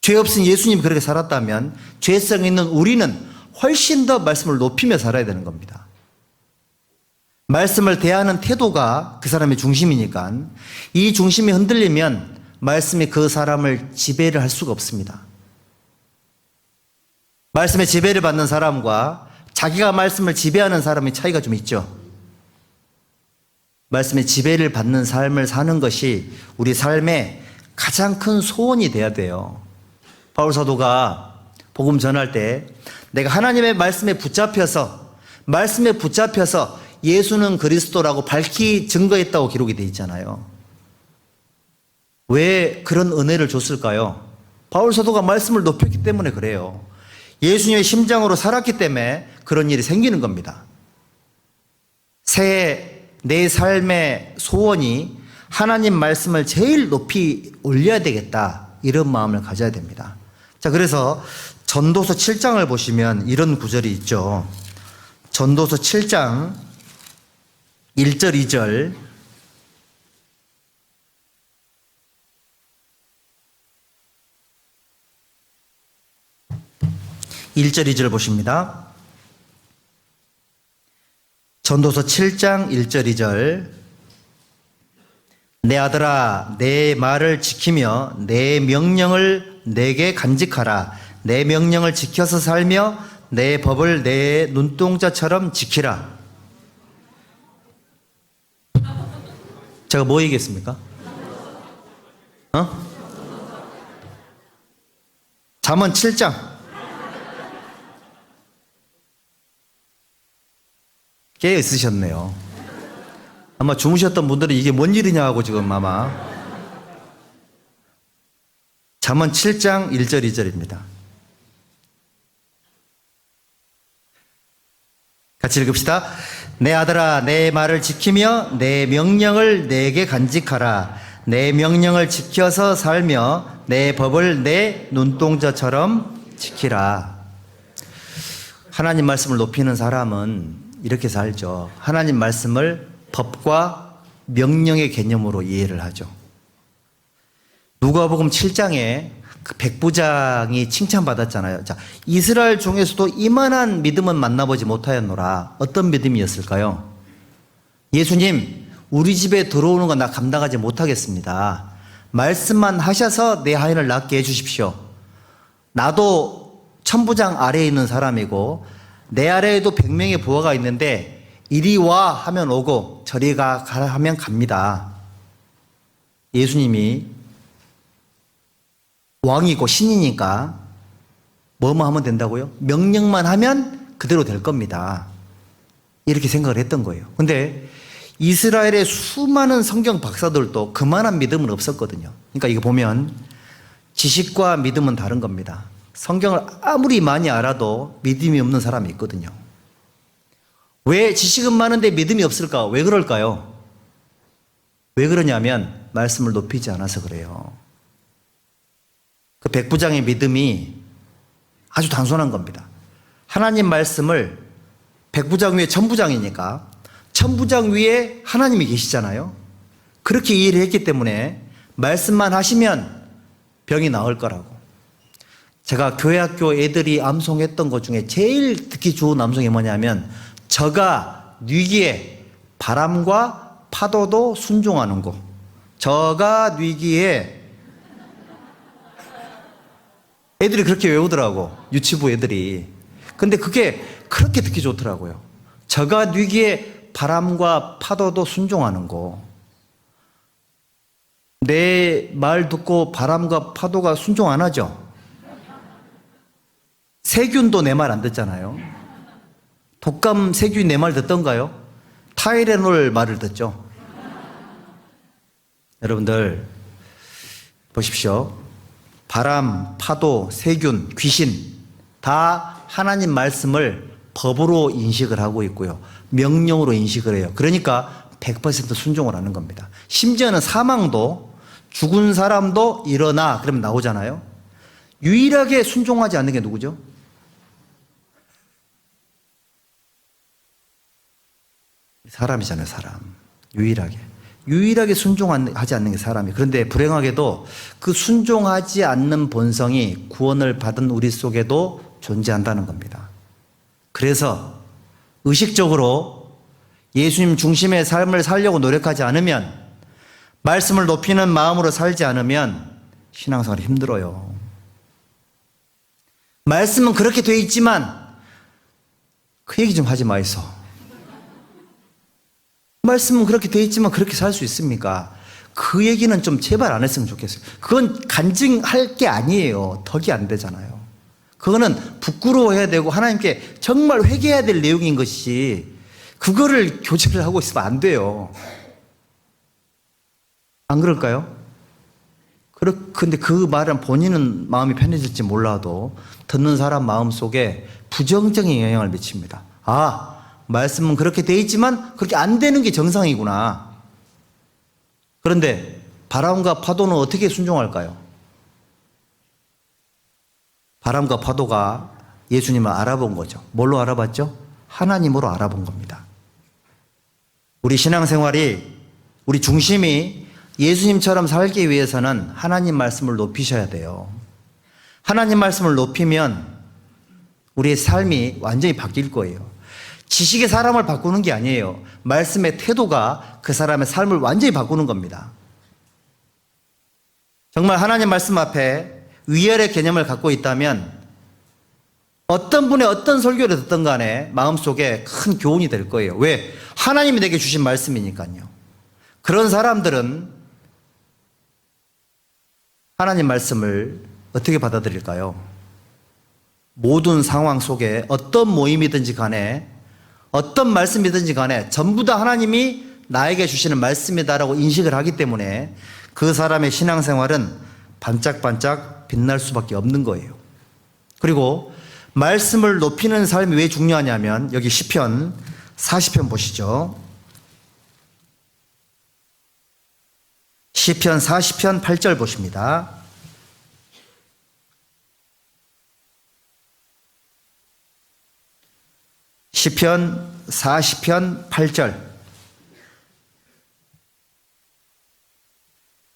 죄 없은 예수님이 그렇게 살았다면 죄성 있는 우리는 훨씬 더 말씀을 높이며 살아야 되는 겁니다. 말씀을 대하는 태도가 그 사람의 중심이니까 이 중심이 흔들리면 말씀이 그 사람을 지배를 할 수가 없습니다. 말씀의 지배를 받는 사람과 자기가 말씀을 지배하는 사람의 차이가 좀 있죠. 말씀의 지배를 받는 삶을 사는 것이 우리 삶의 가장 큰 소원이 돼야 돼요. 바울 사도가 복음 전할 때 내가 하나님의 말씀에 붙잡혀서 예수는 그리스도라고 밝히 증거했다고 기록이 되어 있잖아요. 왜 그런 은혜를 줬을까요? 바울 사도가 말씀을 높였기 때문에 그래요. 예수님의 심장으로 살았기 때문에 그런 일이 생기는 겁니다. 새해 내 삶의 소원이 하나님 말씀을 제일 높이 올려야 되겠다. 이런 마음을 가져야 됩니다. 자, 그래서 전도서 7장을 보시면 이런 구절이 있죠. 전도서 7장 1절 2절. (1절) (2절) 보십니다. 전도서 7장 1절 2절. 내 아들아 내 말을 지키며 내 명령을 내게 간직하라. 내 명령을 지켜서 살며 내 법을 내 눈동자처럼 지키라. 제가 뭐 얘기했습니까? 잠언 7장. 깨어 있으셨네요. 아마 주무셨던 분들은 이게 뭔 일이냐 하고 지금 아마. 잠언 7장 1절 2절입니다. 같이 읽읍시다. 내 아들아 내 말을 지키며 내 명령을 내게 간직하라. 내 명령을 지켜서 살며 내 법을 내 눈동자처럼 지키라. 하나님 말씀을 높이는 사람은 이렇게 살죠. 하나님 말씀을 법과 명령의 개념으로 이해를 하죠. 누가복음 7장에 그 백부장이 칭찬받았잖아요. 자, 이스라엘 중에서도 이만한 믿음은 만나보지 못하였노라. 어떤 믿음이었을까요? 예수님, 우리 집에 들어오는 건 나 감당하지 못하겠습니다. 말씀만 하셔서 내 하인을 낫게 해주십시오. 나도 천부장 아래에 있는 사람이고 내 아래에도 100명의 부하가 있는데 이리 와 하면 오고 저리 가 하면 갑니다. 예수님이 왕이고 신이니까 뭐뭐 하면 된다고요? 명령만 하면 그대로 될 겁니다. 이렇게 생각을 했던 거예요. 근데 이스라엘의 수많은 성경 박사들도 그만한 믿음은 없었거든요. 그러니까 이거 보면 지식과 믿음은 다른 겁니다. 성경을 아무리 많이 알아도 믿음이 없는 사람이 있거든요. 왜 지식은 많은데 믿음이 없을까? 왜 그럴까요? 왜 그러냐면 말씀을 높이지 않아서 그래요. 그 백부장의 믿음이 아주 단순한 겁니다. 하나님 말씀을 백부장 위에 천부장이니까 천부장 위에 하나님이 계시잖아요. 그렇게 이해를 했기 때문에 말씀만 하시면 병이 나을 거라고. 제가 교회학교 애들이 암송했던 것 중에 제일 듣기 좋은 암송이 뭐냐면 저가 뉘기에 바람과 파도도 순종하는 거. 저가 뉘기에 애들이 그렇게 외우더라고. 유치부 애들이. 근데 그게 그렇게 듣기 좋더라고요. 저가 뉘기에 바람과 파도도 순종하는 거. 내 말 듣고 바람과 파도가 순종 안 하죠? 세균도 내 말 안 듣잖아요. 독감 세균이 내 말 듣던가요? 타이레놀 말을 듣죠. 여러분들 보십시오. 바람, 파도, 세균, 귀신 다 하나님 말씀을 법으로 인식을 하고 있고요. 명령으로 인식을 해요. 그러니까 100% 순종을 하는 겁니다. 심지어는 사망도 죽은 사람도 일어나 그러면 나오잖아요. 유일하게 순종하지 않는 게 누구죠? 사람이잖아요. 사람. 유일하게 순종하지 않는 게 사람이. 그런데 불행하게도 그 순종하지 않는 본성이 구원을 받은 우리 속에도 존재한다는 겁니다. 그래서 의식적으로 예수님 중심의 삶을 살려고 노력하지 않으면, 말씀을 높이는 마음으로 살지 않으면 신앙생활이 힘들어요. 말씀은 그렇게 돼 있지만 그 얘기 좀 하지 마이소. 말씀은 그렇게 돼 있지만 그렇게 살 수 있습니까? 그 얘기는 좀 제발 안 했으면 좋겠어요. 그건 간증할 게 아니에요. 덕이 안 되잖아요. 그거는 부끄러워해야 되고 하나님께 정말 회개해야 될 내용인 것이, 그거를 교제를 하고 있으면 안 돼요. 안 그럴까요? 근데 그 말은 본인은 마음이 편해질지 몰라도 듣는 사람 마음 속에 부정적인 영향을 미칩니다. 아, 말씀은 그렇게 돼 있지만 그렇게 안 되는 게 정상이구나. 그런데 바람과 파도는 어떻게 순종할까요? 바람과 파도가 예수님을 알아본 거죠. 뭘로 알아봤죠? 하나님으로 알아본 겁니다. 우리 신앙생활이, 우리 중심이 예수님처럼 살기 위해서는 하나님 말씀을 높이셔야 돼요. 하나님 말씀을 높이면 우리의 삶이 완전히 바뀔 거예요. 지식의 사람을 바꾸는 게 아니에요. 말씀의 태도가 그 사람의 삶을 완전히 바꾸는 겁니다. 정말 하나님 말씀 앞에 위열의 개념을 갖고 있다면 어떤 분의 어떤 설교를 듣든 간에 마음속에 큰 교훈이 될 거예요. 왜? 하나님이 내게 주신 말씀이니까요. 그런 사람들은 하나님 말씀을 어떻게 받아들일까요? 모든 상황 속에 어떤 모임이든지 간에 어떤 말씀이든지 간에 전부 다 하나님이 나에게 주시는 말씀이다라고 인식을 하기 때문에 그 사람의 신앙생활은 반짝반짝 빛날 수밖에 없는 거예요. 그리고 말씀을 높이는 삶이 왜 중요하냐면 여기 시편 40편 보시죠. 시편 40편 8절 보십니다. 시편 40편 8절.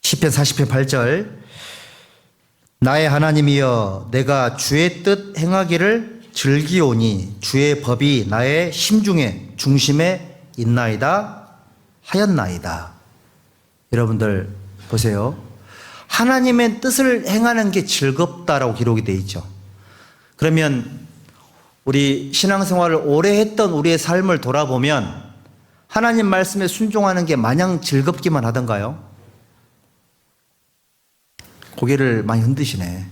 시편 40편 8절. 나의 하나님이여 내가 주의 뜻 행하기를 즐기오니 주의 법이 나의 심중에 중심에 있나이다 하였나이다. 여러분들 보세요. 하나님의 뜻을 행하는 게 즐겁다라고 기록이 되어 있죠. 그러면 우리 신앙생활을 오래 했던 우리의 삶을 돌아보면 하나님 말씀에 순종하는 게 마냥 즐겁기만 하던가요? 고개를 많이 흔드시네.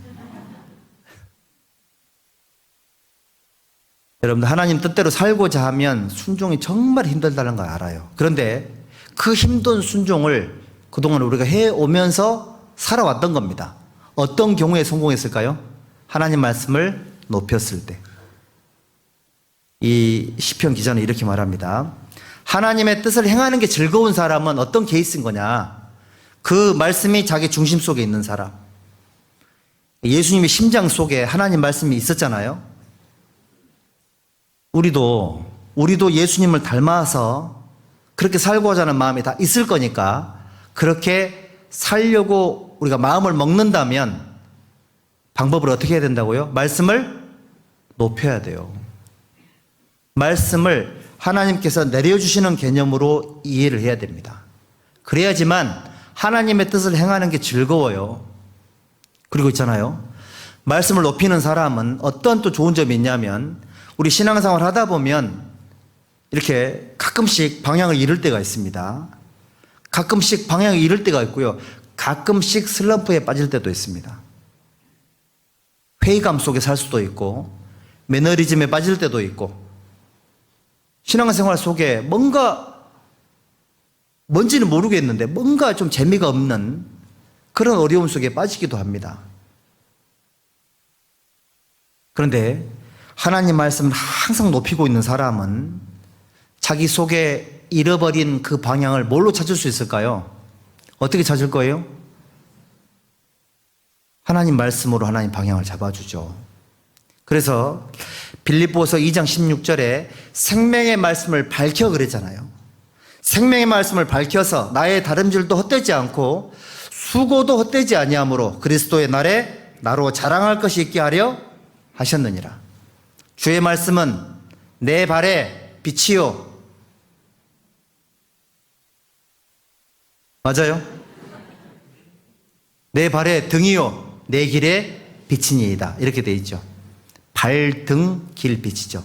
여러분들 하나님 뜻대로 살고자 하면 순종이 정말 힘들다는 걸 알아요. 그런데 그 힘든 순종을 그동안 우리가 해오면서 살아왔던 겁니다. 어떤 경우에 성공했을까요? 하나님 말씀을 높였을 때. 이 시편 기자는 이렇게 말합니다. 하나님의 뜻을 행하는 게 즐거운 사람은 어떤 케이스인 거냐? 그 말씀이 자기 중심 속에 있는 사람. 예수님의 심장 속에 하나님 말씀이 있었잖아요. 우리도 예수님을 닮아서 그렇게 살고자 하는 마음이 다 있을 거니까 그렇게 살려고 우리가 마음을 먹는다면 방법을 어떻게 해야 된다고요? 말씀을 높여야 돼요. 말씀을 하나님께서 내려주시는 개념으로 이해를 해야 됩니다. 그래야지만 하나님의 뜻을 행하는 게 즐거워요. 그리고 있잖아요. 말씀을 높이는 사람은 어떤 또 좋은 점이 있냐면 우리 신앙생활 하다 보면 이렇게 가끔씩 방향을 잃을 때가 있습니다. 가끔씩 방향을 잃을 때가 있고요. 가끔씩 슬럼프에 빠질 때도 있습니다. 회의감 속에 살 수도 있고 매너리즘에 빠질 때도 있고 신앙생활 속에 뭔지는 모르겠는데 뭔가 좀 재미가 없는 그런 어려움 속에 빠지기도 합니다. 그런데 하나님 말씀을 항상 높이고 있는 사람은 자기 속에 잃어버린 그 방향을 뭘로 찾을 수 있을까요? 어떻게 찾을 거예요? 하나님 말씀으로 하나님 방향을 잡아주죠. 그래서 빌립보서 2장 16절에 생명의 말씀을 밝혀 그랬잖아요. 생명의 말씀을 밝혀서 나의 다름질도 헛되지 않고 수고도 헛되지 아니하므로 그리스도의 날에 나로 자랑할 것이 있게 하려 하셨느니라. 주의 말씀은 내 발에 빛이요. 맞아요? 내 발에 등이요. 내 길에 빛이니이다. 이렇게 돼 있죠. 발, 등, 길, 빛이죠.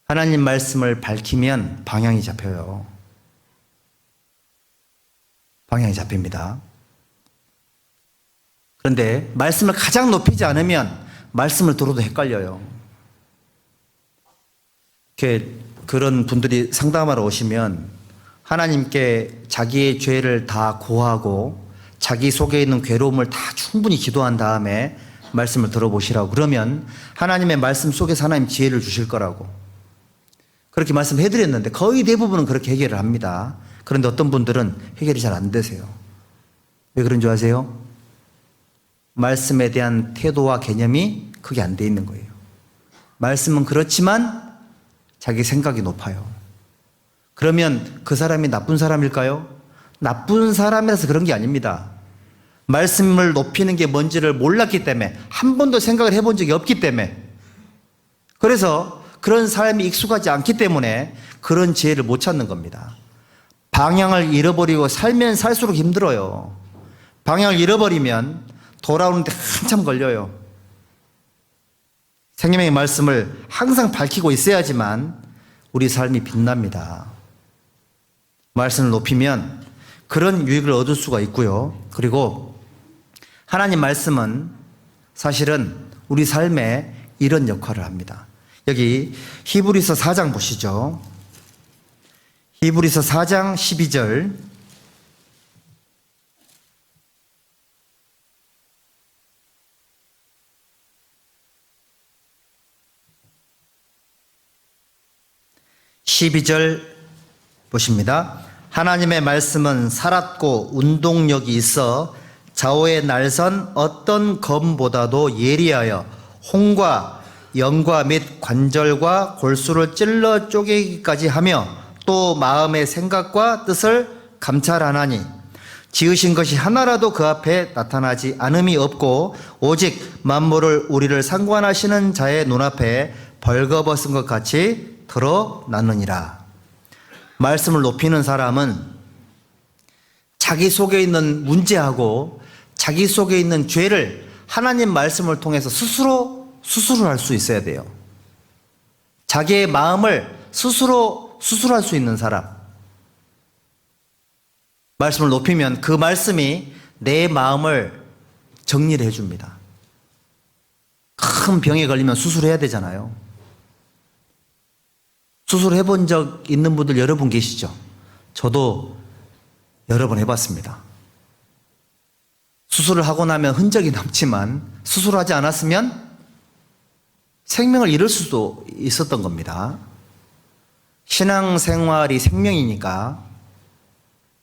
하나님 말씀을 밝히면 방향이 잡혀요. 방향이 잡힙니다. 그런데 말씀을 가장 높이지 않으면 말씀을 들어도 헷갈려요. 이렇게 그런 분들이 상담하러 오시면 하나님께 자기의 죄를 다 고하고 자기 속에 있는 괴로움을 다 충분히 기도한 다음에 말씀을 들어보시라고 그러면 하나님의 말씀 속에서 하나님 지혜를 주실 거라고 그렇게 말씀해드렸는데 거의 대부분은 그렇게 해결을 합니다. 그런데 어떤 분들은 해결이 잘 안 되세요. 왜 그런 줄 아세요? 말씀에 대한 태도와 개념이 그게 안 돼 있는 거예요. 말씀은 그렇지만 자기 생각이 높아요. 그러면 그 사람이 나쁜 사람일까요? 나쁜 사람이라서 그런 게 아닙니다. 말씀을 높이는 게 뭔지를 몰랐기 때문에, 한 번도 생각을 해본 적이 없기 때문에, 그래서 그런 삶이 익숙하지 않기 때문에 그런 지혜를 못 찾는 겁니다. 방향을 잃어버리고 살면 살수록 힘들어요. 방향을 잃어버리면 돌아오는데 한참 걸려요. 생명의 말씀을 항상 밝히고 있어야지만 우리 삶이 빛납니다. 말씀을 높이면 그런 유익을 얻을 수가 있고요. 그리고 하나님 말씀은 사실은 우리 삶에 이런 역할을 합니다. 여기 히브리서 4장 보시죠. 히브리서 4장 12절. 보십니다. 하나님의 말씀은 살았고 운동력이 있어 좌우의 날선 어떤 검보다도 예리하여 홍과 영과 및 관절과 골수를 찔러 쪼개기까지 하며 또 마음의 생각과 뜻을 감찰하나니 지으신 것이 하나라도 그 앞에 나타나지 않음이 없고 오직 만물을 우리를 상관하시는 자의 눈앞에 벌거벗은 것 같이 드러나느니라. 말씀을 높이는 사람은 자기 속에 있는 문제하고 자기 속에 있는 죄를 하나님 말씀을 통해서 스스로 수술을 할 수 있어야 돼요. 자기의 마음을 스스로 수술할 수 있는 사람. 말씀을 높이면 그 말씀이 내 마음을 정리를 해줍니다. 큰 병에 걸리면 수술해야 되잖아요. 수술해 본 적 있는 분들 여러 분 계시죠? 저도 여러 번 해봤습니다. 수술을 하고 나면 흔적이 남지만 수술하지 않았으면 생명을 잃을 수도 있었던 겁니다. 신앙생활이 생명이니까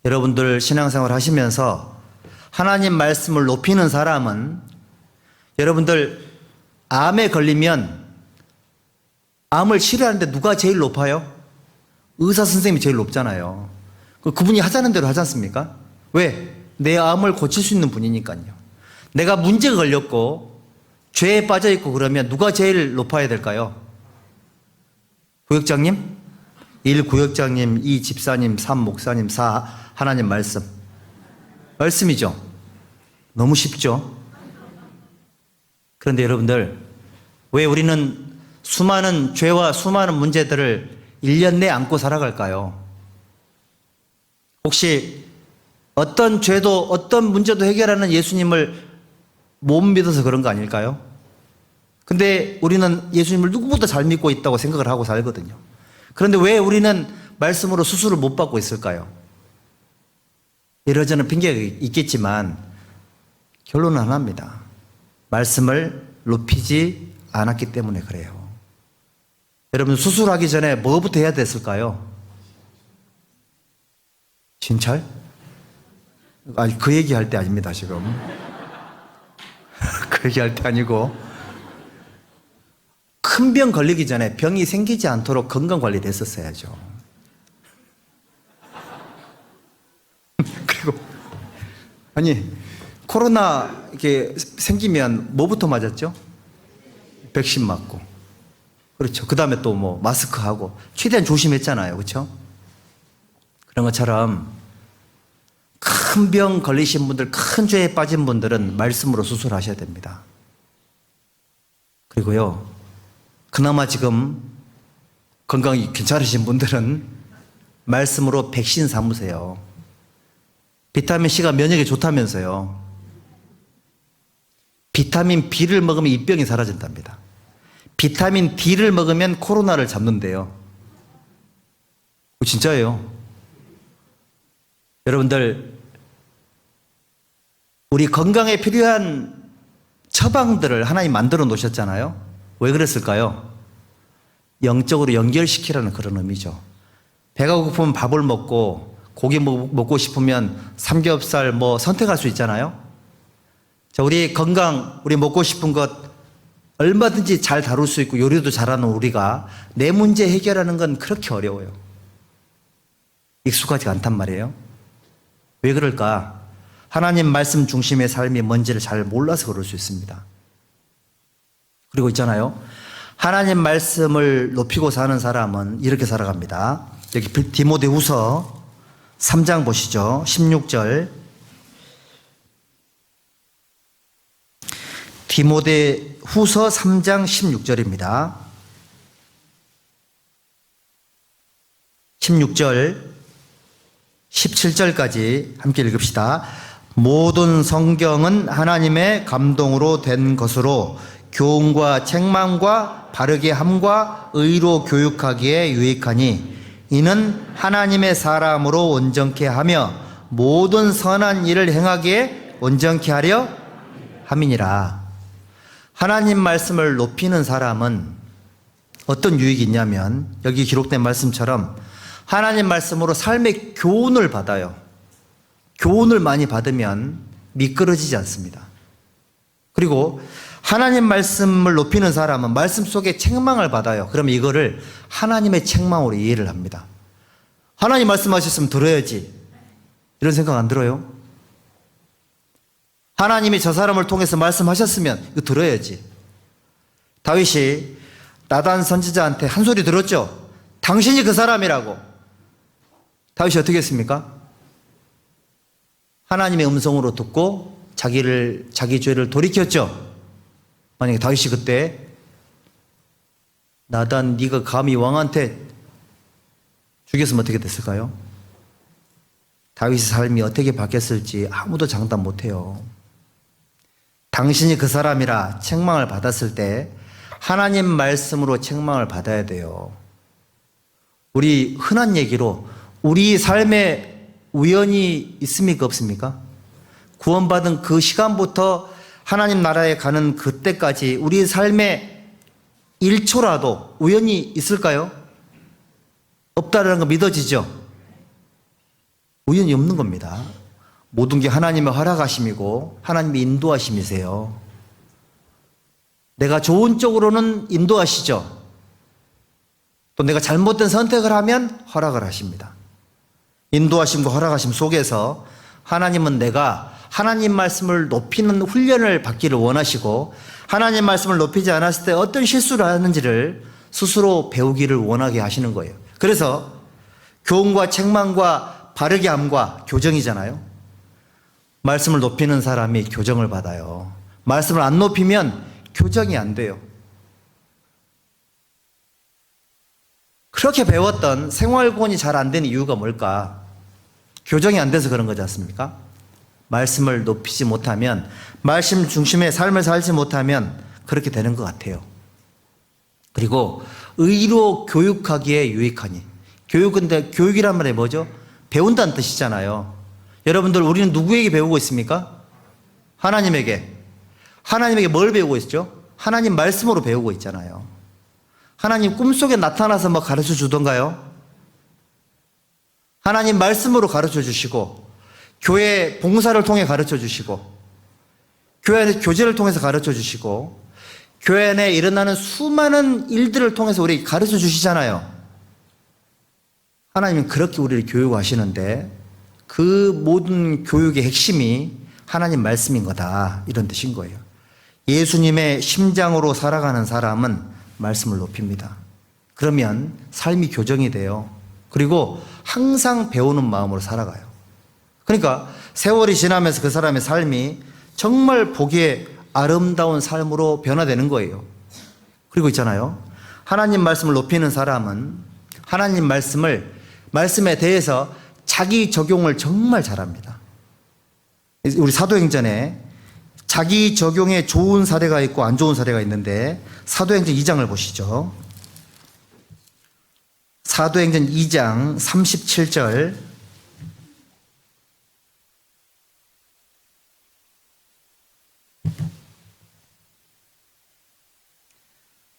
여러분들 신앙생활 하시면서 하나님 말씀을 높이는 사람은 여러분들 암에 걸리면 암을 치료하는데 누가 제일 높아요? 의사 선생님이 제일 높잖아요. 그분이 하자는 대로 하지 않습니까? 왜? 내 암을 고칠 수 있는 분이니까요. 내가 문제가 걸렸고 죄에 빠져있고 그러면 누가 제일 높아야 될까요? 구역장님? 1 구역장님, 2 집사님, 3 목사님, 4 하나님 말씀. 말씀이죠. 너무 쉽죠? 그런데 여러분들, 왜 우리는 수많은 죄와 수많은 문제들을 1년 내에 안고 살아갈까요? 혹시 어떤 죄도 어떤 문제도 해결하는 예수님을 못 믿어서 그런 거 아닐까요? 근데 우리는 예수님을 누구보다 잘 믿고 있다고 생각을 하고 살거든요. 그런데 왜 우리는 말씀으로 수술을 못 받고 있을까요? 이러저런 핑계가 있겠지만 결론은 하나입니다. 말씀을 높이지 않았기 때문에 그래요. 여러분 수술하기 전에 뭐부터 해야 됐을까요? 진찰? 아니 그 얘기할 때 아닙니다 지금. 그 얘기할 때 아니고 큰 병 걸리기 전에 병이 생기지 않도록 건강관리를 했었어야죠. 그리고 아니 코로나 이렇게 생기면 뭐부터 맞았죠? 백신 맞고. 그렇죠. 그 다음에 또 뭐 마스크하고 최대한 조심했잖아요. 그렇죠? 그런 것처럼 큰 병 걸리신 분들, 큰 죄에 빠진 분들은 말씀으로 수술하셔야 됩니다. 그리고요, 그나마 지금 건강이 괜찮으신 분들은 말씀으로 백신 삼으세요. 비타민C가 면역에 좋다면서요. 비타민 B를 먹으면 이 병이 사라진답니다. 비타민 D를 먹으면 코로나를 잡는데요. 진짜예요. 여러분들, 우리 건강에 필요한 처방들을 하나님 만들어 놓으셨잖아요. 왜 그랬을까요? 영적으로 연결시키라는 그런 의미죠. 배가 고프면 밥을 먹고 고기 먹고 싶으면 삼겹살 선택할 수 있잖아요. 자, 우리 건강, 우리 먹고 싶은 것 얼마든지 잘 다룰 수 있고 요리도 잘하는 우리가 내 문제 해결하는 건 그렇게 어려워요. 익숙하지가 않단 말이에요. 왜 그럴까? 하나님 말씀 중심의 삶이 뭔지를 잘 몰라서 그럴 수 있습니다. 그리고 있잖아요. 하나님 말씀을 높이고 사는 사람은 이렇게 살아갑니다. 여기 디모데후서 3장 보시죠. 16절. 디모데후서 3장 16절입니다. 16절, 17절까지 함께 읽읍시다. 모든 성경은 하나님의 감동으로 된 것으로 교훈과 책망과 바르게 함과 의로 교육하기에 유익하니 이는 하나님의 사람으로 온전케 하며 모든 선한 일을 행하기에 온전케 하려 함이니라. 하나님 말씀을 높이는 사람은 어떤 유익이 있냐면 여기 기록된 말씀처럼 하나님 말씀으로 삶의 교훈을 받아요. 교훈을 많이 받으면 미끄러지지 않습니다. 그리고 하나님 말씀을 높이는 사람은 말씀 속에 책망을 받아요. 그러면 이거를 하나님의 책망으로 이해를 합니다. 하나님 말씀하셨으면 들어야지. 이런 생각 안 들어요? 하나님이 저 사람을 통해서 말씀하셨으면 이거 들어야지. 다윗이 나단 선지자한테 한 소리 들었죠? 당신이 그 사람이라고. 다윗이 어떻게 했습니까? 하나님의 음성으로 듣고 자기 죄를 돌이켰죠. 만약에 다윗이 그때 나단 네가 감히 왕한테 죽였으면 어떻게 됐을까요? 다윗의 삶이 어떻게 바뀌었을지 아무도 장담 못해요. 당신이 그 사람이라 책망을 받았을 때 하나님 말씀으로 책망을 받아야 돼요. 우리 흔한 얘기로 우리 삶에 우연이 있습니까? 없습니까? 구원받은 그 시간부터 하나님 나라에 가는 그때까지 우리 삶에 1초라도 우연이 있을까요? 없다라는 거 믿어지죠? 우연이 없는 겁니다. 모든 게 하나님의 허락하심이고 하나님의 인도하심이세요. 내가 좋은 쪽으로는 인도하시죠. 또 내가 잘못된 선택을 하면 허락을 하십니다. 인도하심과 허락하심 속에서 하나님은 내가 하나님 말씀을 높이는 훈련을 받기를 원하시고 하나님 말씀을 높이지 않았을 때 어떤 실수를 하는지를 스스로 배우기를 원하게 하시는 거예요. 그래서 교훈과 책망과 바르게 함과 교정이잖아요. 말씀을 높이는 사람이 교정을 받아요. 말씀을 안 높이면 교정이 안 돼요. 그렇게 배웠던 생활권이 잘 안 되는 이유가 뭘까? 교정이 안 돼서 그런 거지 않습니까? 말씀을 높이지 못하면, 말씀 중심의 삶을 살지 못하면 그렇게 되는 것 같아요. 그리고 의로 교육하기에 유익하니. 교육인데 교육이란 말이 뭐죠? 배운다는 뜻이잖아요. 여러분들 우리는 누구에게 배우고 있습니까? 하나님에게. 하나님에게 뭘 배우고 있죠? 하나님 말씀으로 배우고 있잖아요. 하나님 꿈속에 나타나서 가르쳐 주던가요? 하나님 말씀으로 가르쳐 주시고 교회 봉사를 통해 가르쳐 주시고 교회 안에 교제를 통해서 가르쳐 주시고 교회 안에 일어나는 수많은 일들을 통해서 우리 가르쳐 주시잖아요. 하나님은 그렇게 우리를 교육하시는데 그 모든 교육의 핵심이 하나님 말씀인 거다, 이런 뜻인 거예요. 예수님의 심장으로 살아가는 사람은 말씀을 높입니다. 그러면 삶이 교정이 돼요. 그리고 항상 배우는 마음으로 살아가요. 그러니까 세월이 지나면서 그 사람의 삶이 정말 보기에 아름다운 삶으로 변화되는 거예요. 그리고 있잖아요. 하나님 말씀을 높이는 사람은 하나님 말씀에 대해서 자기 적용을 정말 잘합니다. 우리 사도행전에 자기 적용에 좋은 사례가 있고 안 좋은 사례가 있는데 사도행전 2장을 보시죠. 사도행전 2장 37절.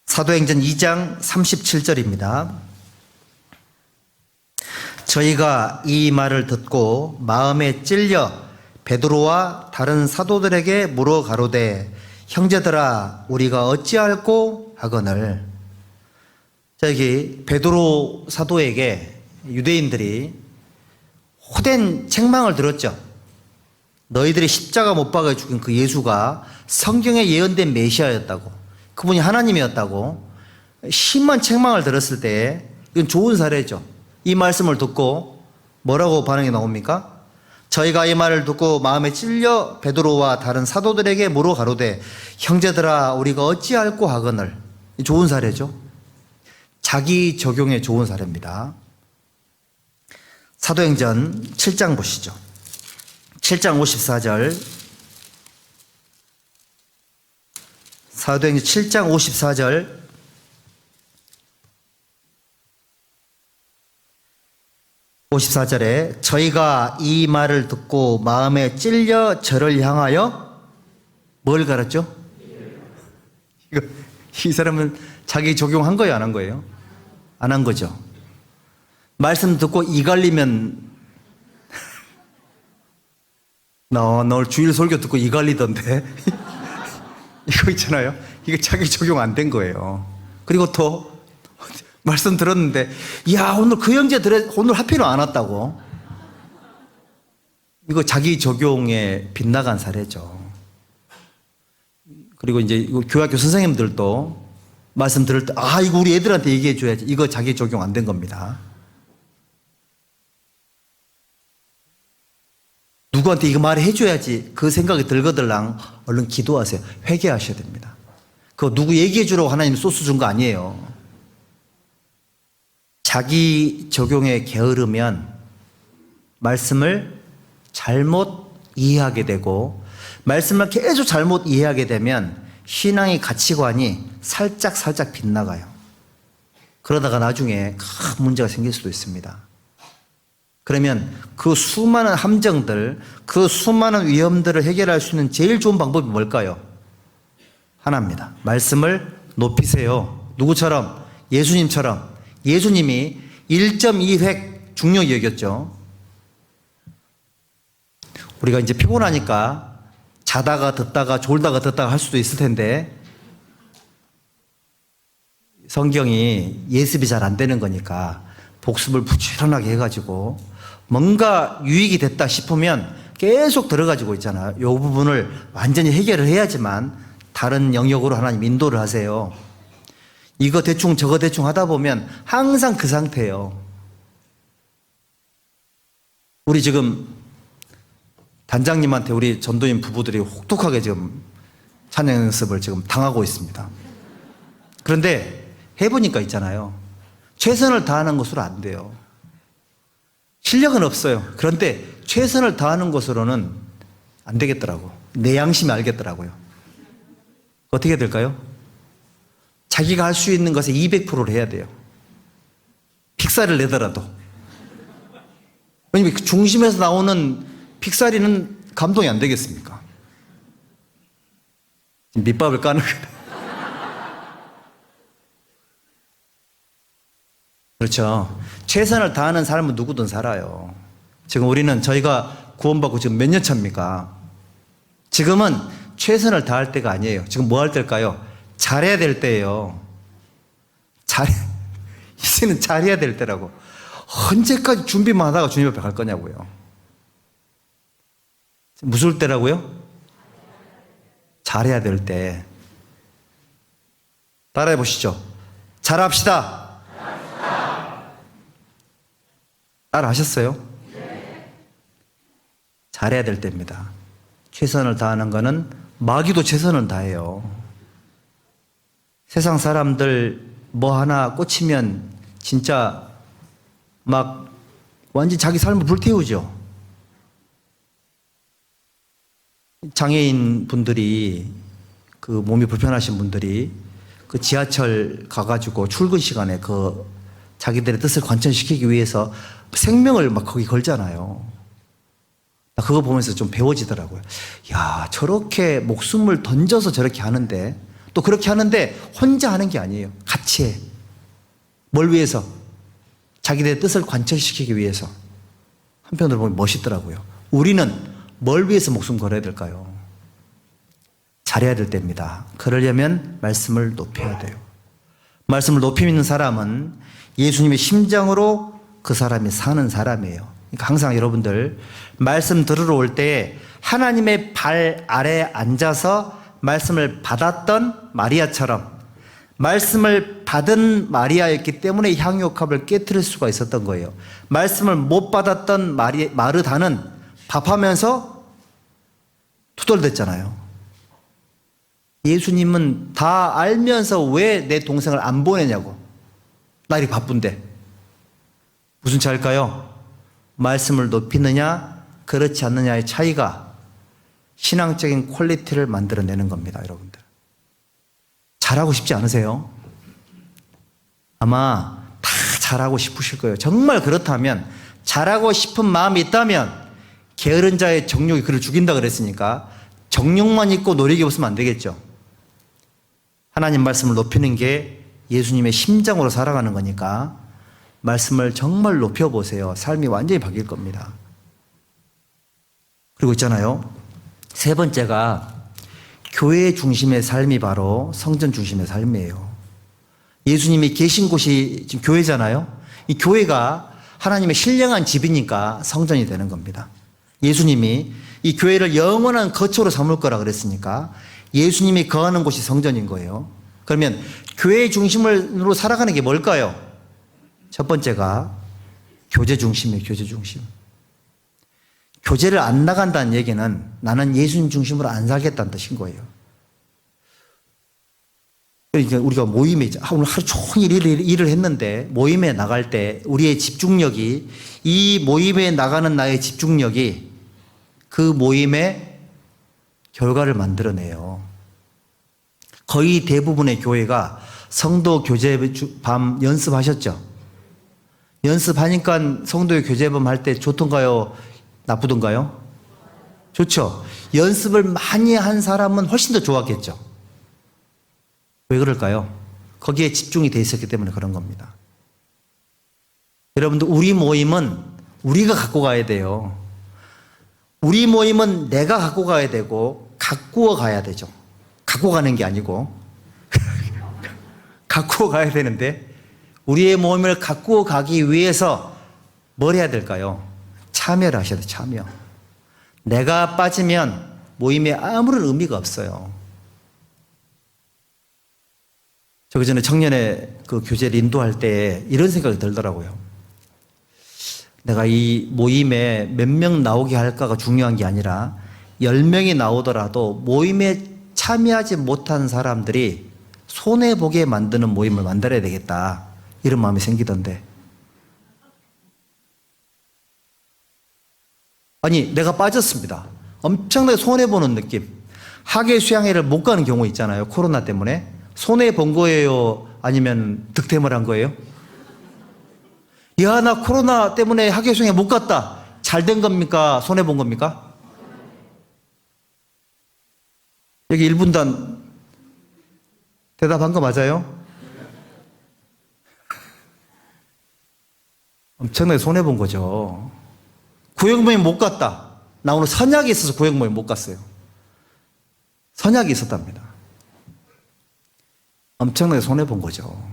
사도행전 2장 37절입니다. 저희가 이 말을 듣고 마음에 찔려 베드로와 다른 사도들에게 물어 가로되 형제들아 우리가 어찌할꼬 하거늘. 여기 베드로 사도에게 유대인들이 호된 책망을 들었죠. 너희들이 십자가 못 박아 죽인 그 예수가 성경에 예언된 메시아였다고, 그분이 하나님이었다고 심한 책망을 들었을 때 이건 좋은 사례죠. 이 말씀을 듣고 뭐라고 반응이 나옵니까? 저희가 이 말을 듣고 마음에 찔려 베드로와 다른 사도들에게 물어 가로되 형제들아 우리가 어찌할꼬 하거늘. 좋은 사례죠. 자기 적용에 좋은 사례입니다. 사도행전 7장 보시죠. 7장 54절. 사도행전 7장 54절. (54절에) 저희가 이 말을 듣고 마음에 찔려 저를 향하여 뭘 갈았죠? 이 사람은 자기 적용한 거예요, 안 한 거예요? 안 한 거죠. 말씀 듣고 이 갈리면 나 오늘 주일 설교 듣고 이 갈리던데 이거 있잖아요. 이게 자기 적용 안 된 거예요. 그리고 또 말씀 들었는데 야 오늘 그 형제 오늘 하필은 안 왔다고. 이거 자기 적용에 빗나간 사례죠. 그리고 이제 교학교 선생님들도 말씀 들을 때 이거 우리 애들한테 얘기해 줘야지. 이거 자기 적용 안 된 겁니다. 누구한테 이거 말해 줘야지 그 생각이 들거들랑 얼른 기도하세요. 회개하셔야 됩니다. 그거 누구 얘기해 주라고 하나님 소스 준 거 아니에요. 자기 적용에 게으르면 말씀을 잘못 이해하게 되고, 말씀을 계속 잘못 이해하게 되면 신앙의 가치관이 살짝 빗나가요. 그러다가 나중에 큰 문제가 생길 수도 있습니다. 그러면 그 수많은 함정들, 그 수많은 위험들을 해결할 수 있는 제일 좋은 방법이 뭘까요? 하나입니다. 말씀을 높이세요. 누구처럼? 예수님처럼. 예수님이 1.2획 중요히 여겼죠. 우리가 이제 피곤하니까 자다가 듣다가 졸다가 듣다가 할 수도 있을 텐데 성경이 예습이 잘 안 되는 거니까 복습을 부지런하게 해가지고 뭔가 유익이 됐다 싶으면 계속 들어가지고 있잖아요. 이 부분을 완전히 해결을 해야지만 다른 영역으로 하나님 인도를 하세요. 이거 대충 저거 대충 하다 보면 항상 그 상태예요. 우리 지금 단장님한테 우리 전도인 부부들이 혹독하게 지금 찬양 연습을 지금 당하고 있습니다. 그런데 해보니까 있잖아요. 최선을 다하는 것으로 안 돼요. 실력은 없어요. 그런데 최선을 다하는 것으로는 안 되겠더라고. 내 양심이 알겠더라고요. 어떻게 될까요? 자기가 할 수 있는 것에 200%를 해야 돼요. 픽사를 내더라도. 왜냐면 그 중심에서 나오는 픽사리는 감동이 안 되겠습니까? 밑밥을 까는 거예요. 그렇죠. 최선을 다하는 삶은 누구든 살아요. 지금 우리는 저희가 구원받고 지금 몇 년 차입니까? 지금은 최선을 다할 때가 아니에요. 지금 뭐 할 때일까요? 잘해야 될 때예요. 이제는 잘해야 될 때라고. 언제까지 준비만 하다가 주님 앞에 갈 거냐고요. 무슨 때라고요? 잘해야 될 때. 따라해 보시죠. 잘합시다. 따라 하셨어요? 잘해야 될 때입니다. 최선을 다하는 거는 마귀도 최선을 다해요. 세상 사람들 뭐 하나 꽂히면 진짜 막 완전 자기 삶을 불태우죠. 장애인 분들이, 그 몸이 불편하신 분들이 그 지하철 가가지고 출근 시간에 그 자기들의 뜻을 관철시키기 위해서 생명을 막 거기 걸잖아요. 그거 보면서 좀 배워지더라고요. 야, 저렇게 목숨을 던져서 저렇게 하는데, 또 그렇게 하는데 혼자 하는 게 아니에요. 같이 해. 뭘 위해서? 자기들의 뜻을 관철시키기 위해서. 한편으로 보면 멋있더라고요. 우리는 뭘 위해서 목숨 걸어야 될까요? 잘해야 될 때입니다. 그러려면 말씀을 높여야 돼요. 말씀을 높이 믿는 사람은 예수님의 심정으로 그 사람이 사는 사람이에요. 그러니까 항상 여러분들 말씀 들으러 올 때 하나님의 발 아래 앉아서 말씀을 받았던 마리아처럼 말씀을 받은 마리아였기 때문에 향유옥합을 깨뜨릴 수가 있었던 거예요. 말씀을 못 받았던 마르다는 밥하면서 투덜댔잖아요. 예수님은 다 알면서 왜 내 동생을 안 보내냐고. 날이 바쁜데. 무슨 차일까요? 말씀을 높이느냐 그렇지 않느냐의 차이가 신앙적인 퀄리티를 만들어내는 겁니다. 여러분들. 잘하고 싶지 않으세요? 아마 다 잘하고 싶으실 거예요. 정말 그렇다면 잘하고 싶은 마음이 있다면 게으른 자의 정욕이 그를 죽인다 그랬으니까 정욕만 있고 노력이 없으면 안 되겠죠. 하나님 말씀을 높이는 게 예수님의 심장으로 살아가는 거니까 말씀을 정말 높여보세요. 삶이 완전히 바뀔 겁니다. 그리고 있잖아요. 세 번째가 교회 중심의 삶이 바로 성전 중심의 삶이에요. 예수님이 계신 곳이 지금 교회잖아요. 이 교회가 하나님의 신령한 집이니까 성전이 되는 겁니다. 예수님이 이 교회를 영원한 거처로 삼을 거라 그랬으니까 예수님이 거하는 곳이 성전인 거예요. 그러면 교회 중심으로 살아가는 게 뭘까요? 첫 번째가 교제 중심이에요. 교제 중심. 교제를 안 나간다는 얘기는 나는 예수님 중심으로 안 살겠다는 뜻인 거예요. 그러니까 우리가 모임에 오늘 하루 종일 일을 했는데 모임에 나갈 때 우리의 집중력이 이 모임에 나가는 나의 집중력이 그 모임의 결과를 만들어내요. 거의 대부분의 교회가 성도 교제밤 연습하셨죠? 연습하니까 성도의 교제밤 할 때 좋던가요? 나쁘던가요? 좋죠. 연습을 많이 한 사람은 훨씬 더 좋았겠죠. 왜 그럴까요? 거기에 집중이 돼 있었기 때문에 그런 겁니다. 여러분들 우리 모임은 우리가 갖고 가야 돼요. 우리 모임은 내가 갖고 가야 되고 가꾸어 가야 되죠. 갖고 가는 게 아니고 가꾸어 가야 되는데 우리의 모임을 가꾸어 가기 위해서 뭘 해야 될까요? 참여를 하셔야 돼요. 참여. 내가 빠지면 모임에 아무런 의미가 없어요. 저 그전에 청년의 그 교제를 인도할 때 이런 생각이 들더라고요. 내가 이 모임에 몇 명 나오게 할까가 중요한 게 아니라 10명이 나오더라도 모임에 참여하지 못한 사람들이 손해보게 만드는 모임을 만들어야 되겠다. 이런 마음이 생기던데. 아니, 내가 빠졌습니다. 엄청나게 손해보는 느낌. 학예 수양회를 못 가는 경우 있잖아요. 코로나 때문에. 손해본 거예요? 아니면 득템을 한 거예요? 야, 나 코로나 때문에 학예 수양회 못 갔다. 잘 된 겁니까? 손해본 겁니까? 여기 1분단 대답한 거 맞아요? 엄청나게 손해본 거죠. 구역모임 못 갔다. 나 오늘 선약이 있어서 구역모임 못 갔어요. 선약이 있었답니다. 엄청나게 손해본 거죠.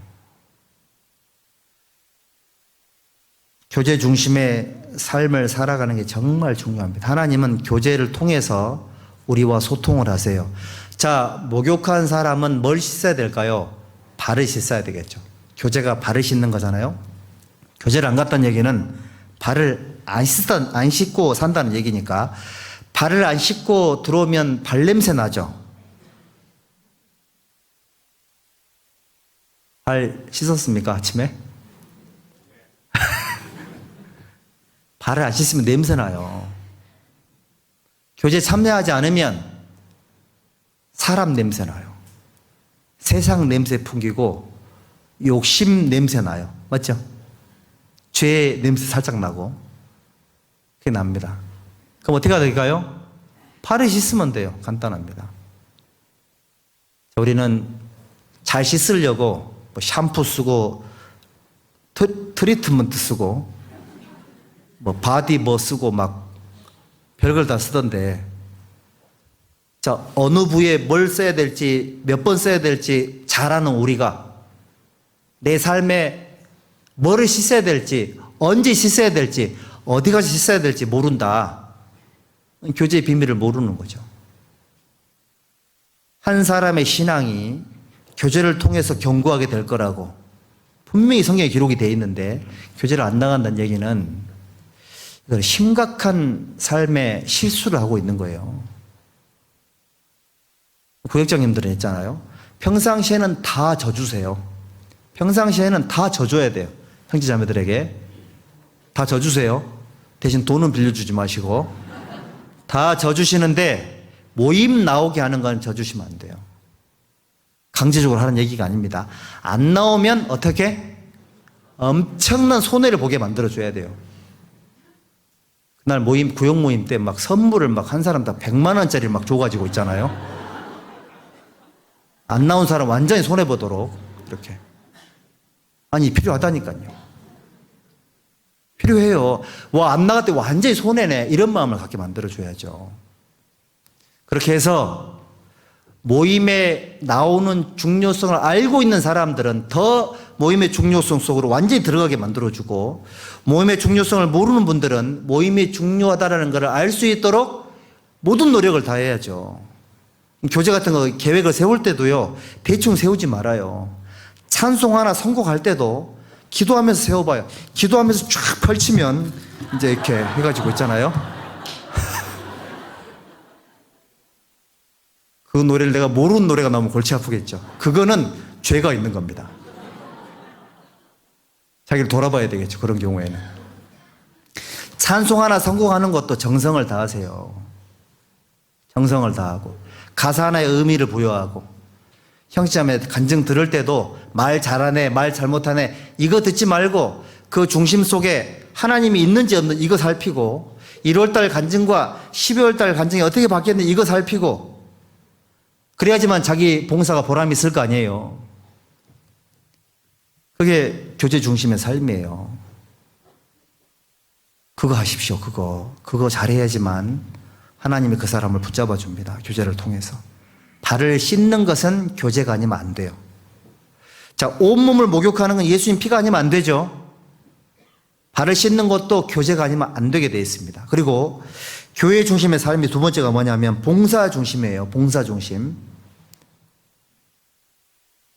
교제 중심의 삶을 살아가는 게 정말 중요합니다. 하나님은 교제를 통해서 우리와 소통을 하세요. 자, 목욕한 사람은 뭘 씻어야 될까요? 발을 씻어야 되겠죠. 교제가 발을 씻는 거잖아요. 교제를 안 갔다는 얘기는 발을 안 씻고 산다는 얘기니까 발을 안 씻고 들어오면 발냄새 나죠. 발 씻었습니까? 아침에? 발을 안 씻으면 냄새 나요. 교제 참여하지 않으면 사람 냄새 나요. 세상 냄새 풍기고 욕심 냄새 나요. 맞죠? 죄 냄새 살짝 나고 그게 납니다. 그럼 어떻게 해야 될까요? 발을 씻으면 돼요. 간단합니다. 우리는 잘 씻으려고 뭐 샴푸 쓰고 트리트먼트 쓰고 뭐 바디 뭐 쓰고 막 별걸 다 쓰던데, 자, 어느 부위에 뭘 써야 될지 몇 번 써야 될지 잘 아는 우리가 내 삶에 뭐를 씻어야 될지, 언제 씻어야 될지, 어디 가서 씻어야 될지 모른다. 교제의 비밀을 모르는 거죠. 한 사람의 신앙이 교제를 통해서 견고하게 될 거라고 분명히 성경에 기록이 되어 있는데 교제를 안 나간다는 얘기는 이건 심각한 삶의 실수를 하고 있는 거예요. 구역장님들은 했잖아요. 평상시에는 다 져주세요. 평상시에는 다 져줘야 돼요. 형제자매들에게 다 져주세요. 대신 돈은 빌려주지 마시고 다 져주시는데 모임 나오게 하는 건 져주시면 안 돼요. 강제적으로 하는 얘기가 아닙니다. 안 나오면 어떻게? 엄청난 손해를 보게 만들어줘야 돼요. 그날 모임, 구역 모임 때 막 선물을 막 한 사람 다 100만 원짜리 막 줘가지고 있잖아요. 안 나온 사람 완전히 손해보도록 이렇게. 아니, 필요하다니까요. 필요해요. 와, 안 나갈 때 완전히 손해네. 이런 마음을 갖게 만들어줘야죠. 그렇게 해서 모임에 나오는 중요성을 알고 있는 사람들은 더 모임의 중요성 속으로 완전히 들어가게 만들어주고, 모임의 중요성을 모르는 분들은 모임이 중요하다는 것을 알 수 있도록 모든 노력을 다해야죠. 교제 같은 거 계획을 세울 때도요, 대충 세우지 말아요. 찬송 하나 선곡할 때도 기도하면서 세워봐요. 기도하면서 쫙 펼치면 이제 이렇게 해가지고 있잖아요. 그 노래를 내가 모르는 노래가 나오면 골치 아프겠죠. 그거는 죄가 있는 겁니다. 자기를 돌아봐야 되겠죠. 그런 경우에는. 찬송 하나 선곡하는 것도 정성을 다하세요. 정성을 다하고 가사 하나의 의미를 부여하고, 형제자매 간증 들을 때도 말 잘하네, 말 잘못하네 이거 듣지 말고 그 중심 속에 하나님이 있는지 없는지 이거 살피고, 1월달 간증과 12월달 간증이 어떻게 바뀌었는지 이거 살피고, 그래야지만 자기 봉사가 보람이 있을 거 아니에요. 그게 교제 중심의 삶이에요. 그거 하십시오. 그거 잘해야지만 하나님이 그 사람을 붙잡아 줍니다. 교제를 통해서. 발을 씻는 것은 교제가 아니면 안 돼요. 자, 온몸을 목욕하는 건 예수님 피가 아니면 안 되죠. 발을 씻는 것도 교제가 아니면 안 되게 되어 있습니다. 그리고 교회 중심의 삶이 두 번째가 뭐냐면 봉사 중심이에요. 봉사 중심.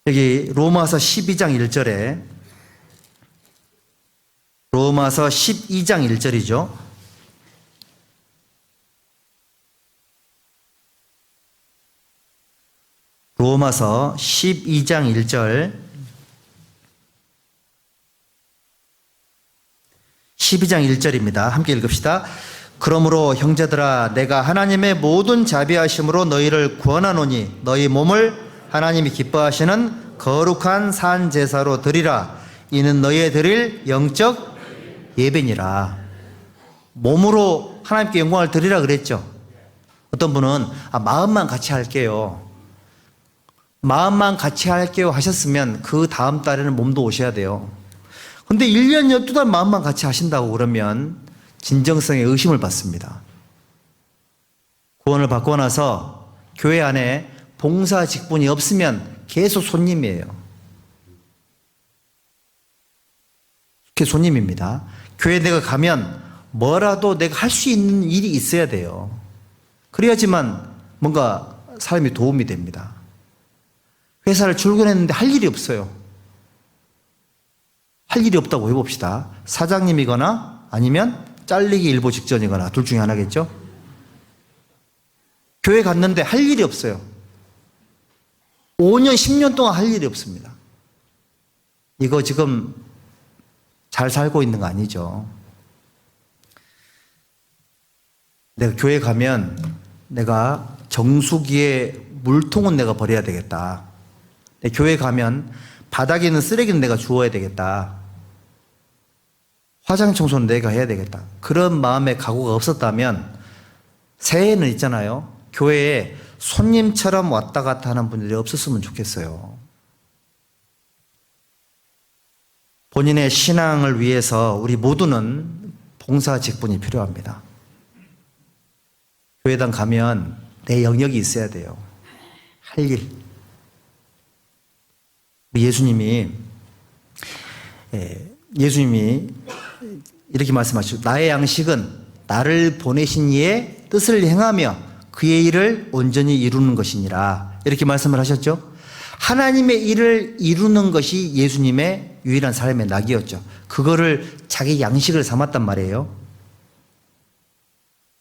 여기 로마서 12장 1절에, 로마서 12장 1절이죠. 로마서 12장 1절, 12장 1절입니다. 함께 읽읍시다. 그러므로 형제들아, 내가 하나님의 모든 자비하심으로 너희를 구원하노니 너희 몸을 하나님이 기뻐하시는 거룩한 산 제사로 드리라. 이는 너희의 드릴 영적 예배니라. 몸으로 하나님께 영광을 드리라 그랬죠. 어떤 분은 마음만 같이 할게요. 마음만 같이 할게요 하셨으면 그 다음 달에는 몸도 오셔야 돼요. 근데 1년 12달 마음만 같이 하신다고 그러면 진정성에 의심을 받습니다. 구원을 받고 나서 교회 안에 봉사 직분이 없으면 계속 손님이에요. 계속 손님입니다. 교회 내가 가면 뭐라도 내가 할 수 있는 일이 있어야 돼요. 그래야지만 뭔가 삶에 도움이 됩니다. 회사를 출근했는데 할 일이 없어요. 할 일이 없다고 해봅시다. 사장님이거나 아니면 잘리기 일보 직전이거나 둘 중에 하나겠죠? 교회 갔는데 할 일이 없어요. 5년, 10년 동안 할 일이 없습니다. 이거 지금 잘 살고 있는 거 아니죠? 내가 교회 가면 내가 정수기에 물통은 내가 버려야 되겠다. 내 교회 가면 바닥에 있는 쓰레기는 내가 주워야 되겠다. 화장 청소는 내가 해야 되겠다. 그런 마음의 각오가 없었다면 새해에는 있잖아요. 교회에 손님처럼 왔다 갔다 하는 분들이 없었으면 좋겠어요. 본인의 신앙을 위해서 우리 모두는 봉사 직분이 필요합니다. 교회당 가면 내 영역이 있어야 돼요. 할 일. 예수님이 이렇게 말씀하시죠. 나의 양식은 나를 보내신 이의 뜻을 행하며 그의 일을 온전히 이루는 것이니라. 이렇게 말씀을 하셨죠. 하나님의 일을 이루는 것이 예수님의 유일한 삶의 낙이었죠. 그거를 자기 양식을 삼았단 말이에요.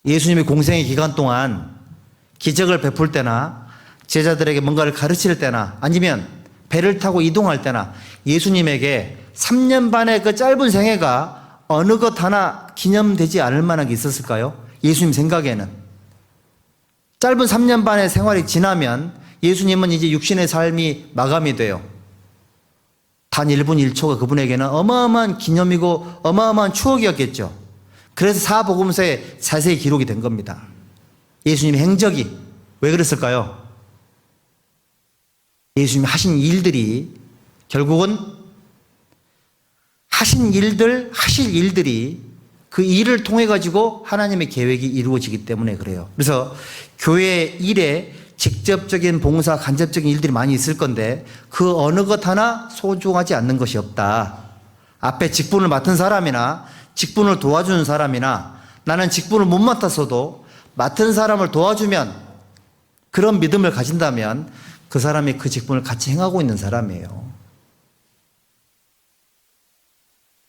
예수님의 공생의 기간 동안 기적을 베풀 때나 제자들에게 뭔가를 가르칠 때나 아니면 배를 타고 이동할 때나 예수님에게 3년 반의 그 짧은 생애가 어느 것 하나 기념되지 않을 만한 게 있었을까요? 예수님 생각에는. 짧은 3년 반의 생활이 지나면 예수님은 이제 육신의 삶이 마감이 돼요. 단 1분 1초가 그분에게는 어마어마한 기념이고 어마어마한 추억이었겠죠. 그래서 사복음서에 자세히 기록이 된 겁니다. 예수님의 행적이 왜 그랬을까요? 예수님이 하신 일들이 결국은 하실 일들이 그 일을 통해 가지고 하나님의 계획이 이루어지기 때문에 그래요. 그래서 교회 일에 직접적인 봉사, 간접적인 일들이 많이 있을 건데 그 어느 것 하나 소중하지 않는 것이 없다. 앞에 직분을 맡은 사람이나 직분을 도와주는 사람이나 나는 직분을 못 맡았어도 맡은 사람을 도와주면 그런 믿음을 가진다면 그 사람이 그 직분을 같이 행하고 있는 사람이에요.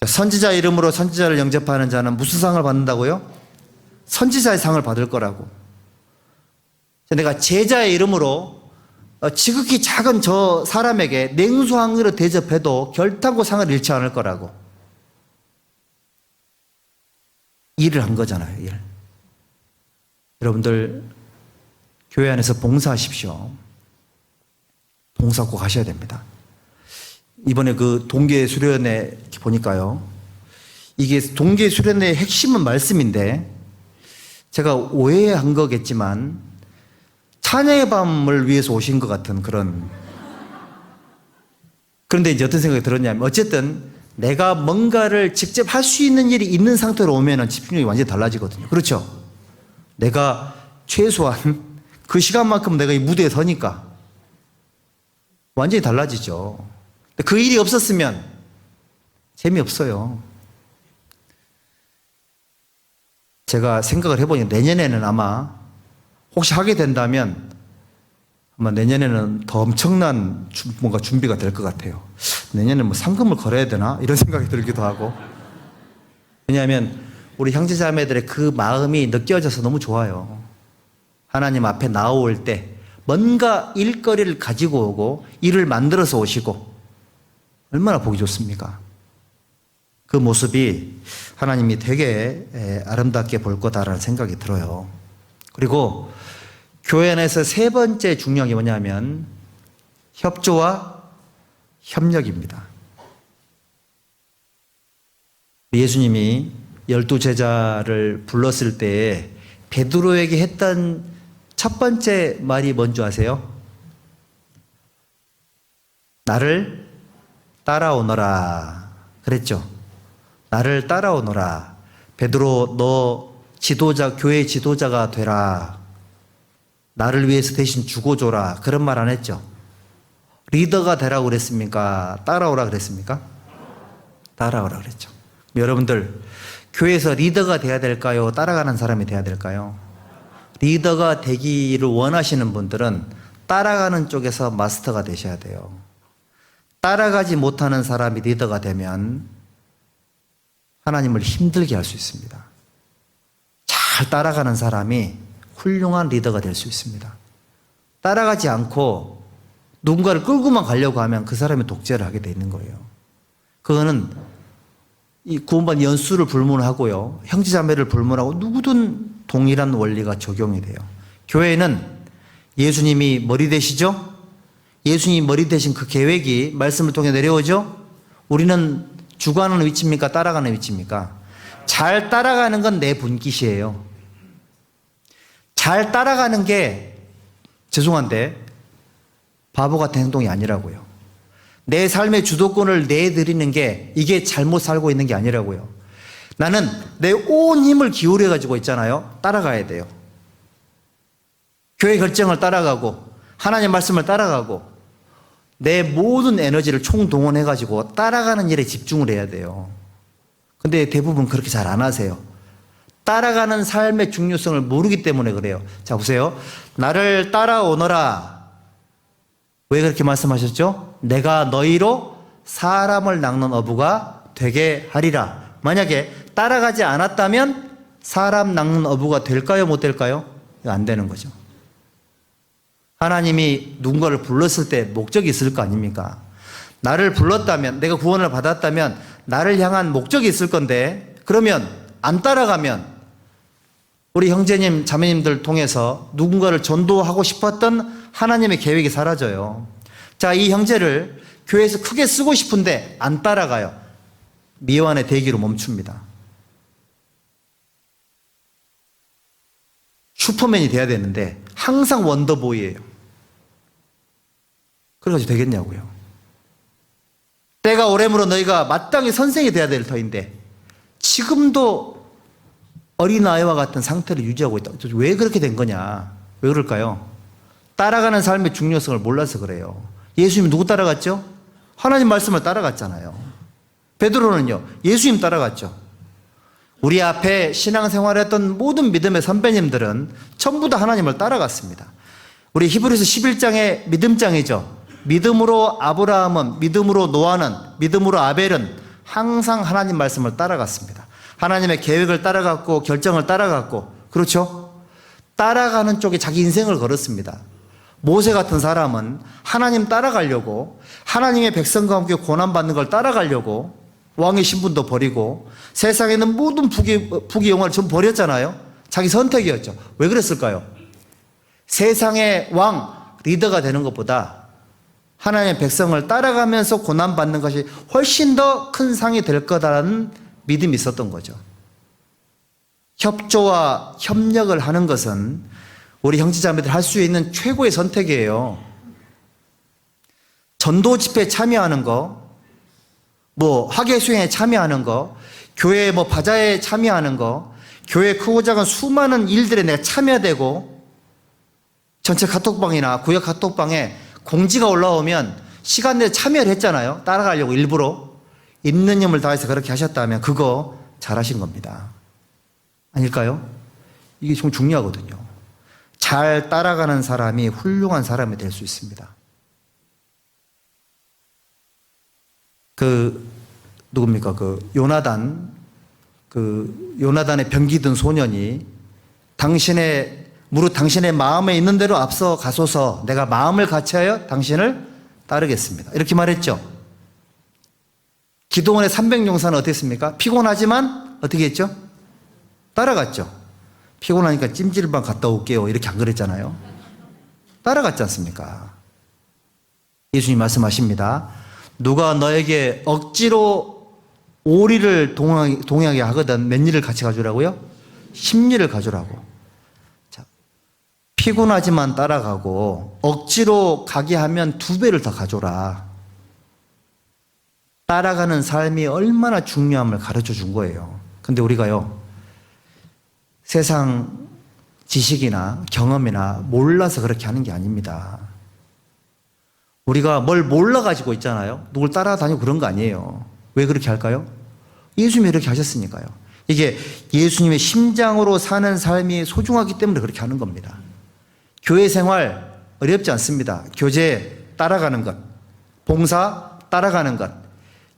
선지자 이름으로 선지자를 영접하는 자는 무슨 상을 받는다고요? 선지자의 상을 받을 거라고. 내가 제자의 이름으로 지극히 작은 저 사람에게 냉수 한 그릇 대접해도 결탄코 상을 잃지 않을 거라고. 일을 한 거잖아요, 일. 여러분들 교회 안에서 봉사하십시오. 봉사 꼭 하셔야 됩니다. 이번에 그 동계 수련회 보니까요. 이게 동계 수련회의 핵심은 말씀인데 제가 오해한 거겠지만 찬양의 밤을 위해서 오신 것 같은 그런. 그런데 이제 어떤 생각이 들었냐면 어쨌든 내가 뭔가를 직접 할 수 있는 일이 있는 상태로 오면은 집중력이 완전히 달라지거든요. 그렇죠? 내가 최소한 그 시간만큼 내가 이 무대에 서니까 완전히 달라지죠. 그 일이 없었으면 재미없어요. 제가 생각을 해보니 내년에는 아마 혹시 하게 된다면 아마 내년에는 더 엄청난 뭔가 준비가 될 것 같아요. 내년에 뭐 상금을 걸어야 되나? 이런 생각이 들기도 하고. 왜냐하면 우리 형제자매들의 그 마음이 느껴져서 너무 좋아요. 하나님 앞에 나올 때 뭔가 일거리를 가지고 오고 일을 만들어서 오시고 얼마나 보기 좋습니까? 그 모습이 하나님이 되게 아름답게 볼 거다라는 생각이 들어요. 그리고 교회 안에서 세 번째 중요한 게 뭐냐면 협조와 협력입니다. 예수님이 12제자를 불렀을 때 베드로에게 했던 첫 번째 말이 뭔지 아세요? 나를 따라오너라 그랬죠. 나를 따라오너라. 베드로 너 지도자, 교회 지도자가 되라. 나를 위해서 대신 죽어줘라. 그런 말 안 했죠. 리더가 되라고 그랬습니까? 따라오라 그랬습니까? 따라오라 그랬죠. 여러분들 교회에서 리더가 돼야 될까요? 따라가는 사람이 돼야 될까요? 리더가 되기를 원하시는 분들은 따라가는 쪽에서 마스터가 되셔야 돼요. 따라가지 못하는 사람이 리더가 되면 하나님을 힘들게 할 수 있습니다. 잘 따라가는 사람이 훌륭한 리더가 될 수 있습니다. 따라가지 않고 누군가를 끌고만 가려고 하면 그 사람이 독재를 하게 돼 있는 거예요. 그거는 이 구원받은 연수를 불문하고요. 형제자매를 불문하고 누구든 동일한 원리가 적용이 돼요. 교회는 예수님이 머리 되시죠? 예수님이 머리 되신 그 계획이 말씀을 통해 내려오죠? 우리는 주관하는 위치입니까? 따라가는 위치입니까? 잘 따라가는 건 내 분깃이에요. 잘 따라가는 게 죄송한데 바보 같은 행동이 아니라고요. 내 삶의 주도권을 내드리는 게 이게 잘못 살고 있는 게 아니라고요. 나는 내 온 힘을 기울여 가지고 있잖아요. 따라가야 돼요. 교회 결정을 따라가고 하나님 말씀을 따라가고 내 모든 에너지를 총동원해 가지고 따라가는 일에 집중을 해야 돼요. 근데 대부분 그렇게 잘 안 하세요. 따라가는 삶의 중요성을 모르기 때문에 그래요. 자, 보세요. 나를 따라오너라. 왜 그렇게 말씀하셨죠? 내가 너희로 사람을 낚는 어부가 되게 하리라. 만약에 따라가지 않았다면 사람 낚는 어부가 될까요? 못 될까요? 안 되는 거죠. 하나님이 누군가를 불렀을 때 목적이 있을 거 아닙니까? 나를 불렀다면, 내가 구원을 받았다면 나를 향한 목적이 있을 건데, 그러면 안 따라가면 우리 형제님, 자매님들 통해서 누군가를 전도하고 싶었던 하나님의 계획이 사라져요. 자, 이 형제를 교회에서 크게 쓰고 싶은데 안 따라가요. 미완의 대기로 멈춥니다. 슈퍼맨이 돼야 되는데 항상 원더보이예요. 그래가지고 되겠냐고요. 때가 오래므로 너희가 마땅히 선생이 돼야 될 터인데 지금도 어린아이와 같은 상태를 유지하고 있다. 왜 그렇게 된 거냐? 왜 그럴까요? 따라가는 삶의 중요성을 몰라서 그래요. 예수님이 누구 따라갔죠? 하나님 말씀을 따라갔잖아요. 베드로는요, 예수님 따라갔죠. 우리 앞에 신앙생활했던 모든 믿음의 선배님들은 전부 다 하나님을 따라갔습니다. 우리 히브리서 11장의 믿음장이죠. 믿음으로 아브라함은, 믿음으로 노아는, 믿음으로 아벨은 항상 하나님 말씀을 따라갔습니다. 하나님의 계획을 따라갔고 결정을 따라갔고, 그렇죠? 따라가는 쪽에 자기 인생을 걸었습니다. 모세 같은 사람은 하나님 따라가려고, 하나님의 백성과 함께 고난받는 걸 따라가려고 왕의 신분도 버리고 세상에 있는 모든 부귀 영화를 전부 버렸잖아요. 자기 선택이었죠. 왜 그랬을까요? 세상의 왕, 리더가 되는 것보다 하나님의 백성을 따라가면서 고난받는 것이 훨씬 더 큰 상이 될 거다라는 믿음이 있었던 거죠. 협조와 협력을 하는 것은 우리 형제자매들 할 수 있는 최고의 선택이에요. 전도 집회에 참여하는 거, 학예 수행에 참여하는 거, 교회 바자회에 참여하는 거, 교회 크고 작은 수많은 일들에 내가 참여되고, 전체 카톡방이나 구역 카톡방에 공지가 올라오면 시간 내에 참여를 했잖아요. 따라가려고 일부러. 있는 힘을 다해서 그렇게 하셨다면 그거 잘하신 겁니다. 아닐까요? 이게 좀 중요하거든요. 잘 따라가는 사람이 훌륭한 사람이 될 수 있습니다. 누굽니까? 요나단의 병기 든 소년이 무릇 당신의 마음에 있는 대로 앞서 가소서, 내가 마음을 같이하여 당신을 따르겠습니다. 이렇게 말했죠. 기도원의 300용사는 어땠습니까? 피곤하지만 어떻게 했죠? 따라갔죠. 피곤하니까 찜질방 갔다 올게요. 이렇게 안 그랬잖아요. 따라갔지 않습니까? 예수님 말씀하십니다. 누가 너에게 억지로 5리를 동행하게 하거든 몇 리를 같이 가져라고요? 10리를 가져라고. 자, 피곤하지만 따라가고 억지로 가게 하면 2배를 더 가져라. 따라가는 삶이 얼마나 중요함을 가르쳐 준 거예요. 근데 우리가요, 세상 지식이나 경험이나 몰라서 그렇게 하는 게 아닙니다. 우리가 뭘 몰라가지고 있잖아요. 누굴 따라다니고 그런 거 아니에요. 왜 그렇게 할까요? 예수님이 이렇게 하셨으니까요. 이게 예수님의 심장으로 사는 삶이 소중하기 때문에 그렇게 하는 겁니다. 교회 생활 어렵지 않습니다. 교제 따라가는 것, 봉사 따라가는 것,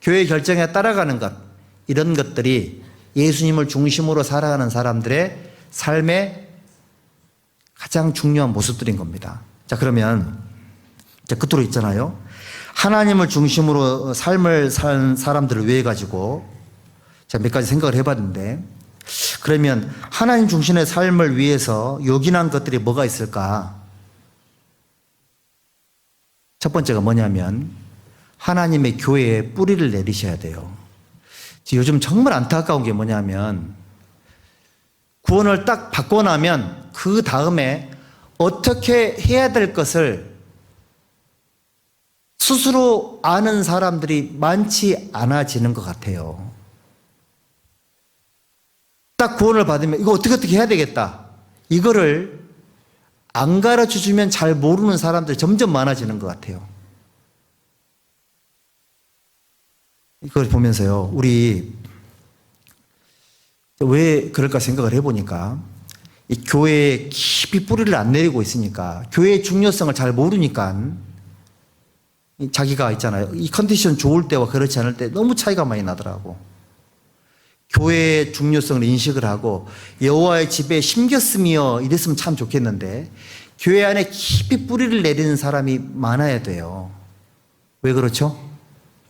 교회 결정에 따라가는 것, 이런 것들이 예수님을 중심으로 살아가는 사람들의 삶의 가장 중요한 모습들인 겁니다. 자, 그러면 끝으로 있잖아요. 하나님을 중심으로 삶을 산 사람들을 위해 가지고 제가 몇 가지 생각을 해봤는데, 그러면 하나님 중심의 삶을 위해서 요긴한 것들이 뭐가 있을까? 첫 번째가 뭐냐면 하나님의 교회에 뿌리를 내리셔야 돼요. 요즘 정말 안타까운 게 뭐냐면 구원을 딱 받고 나면 그 다음에 어떻게 해야 될 것을 스스로 아는 사람들이 많지 않아지는 것 같아요. 딱 구원을 받으면 이거 어떻게 해야 되겠다. 이거를 안 가르쳐 주면 잘 모르는 사람들이 점점 많아지는 것 같아요. 이걸 보면서요, 우리 왜 그럴까 생각을 해보니까 이 교회에 깊이 뿌리를 안 내리고 있으니까, 교회의 중요성을 잘 모르니까 자기가 있잖아요, 이 컨디션 좋을 때와 그렇지 않을 때 너무 차이가 많이 나더라고. 교회의 중요성을 인식을 하고 여호와의 집에 심겼으며 이랬으면 참 좋겠는데, 교회 안에 깊이 뿌리를 내리는 사람이 많아야 돼요. 왜 그렇죠?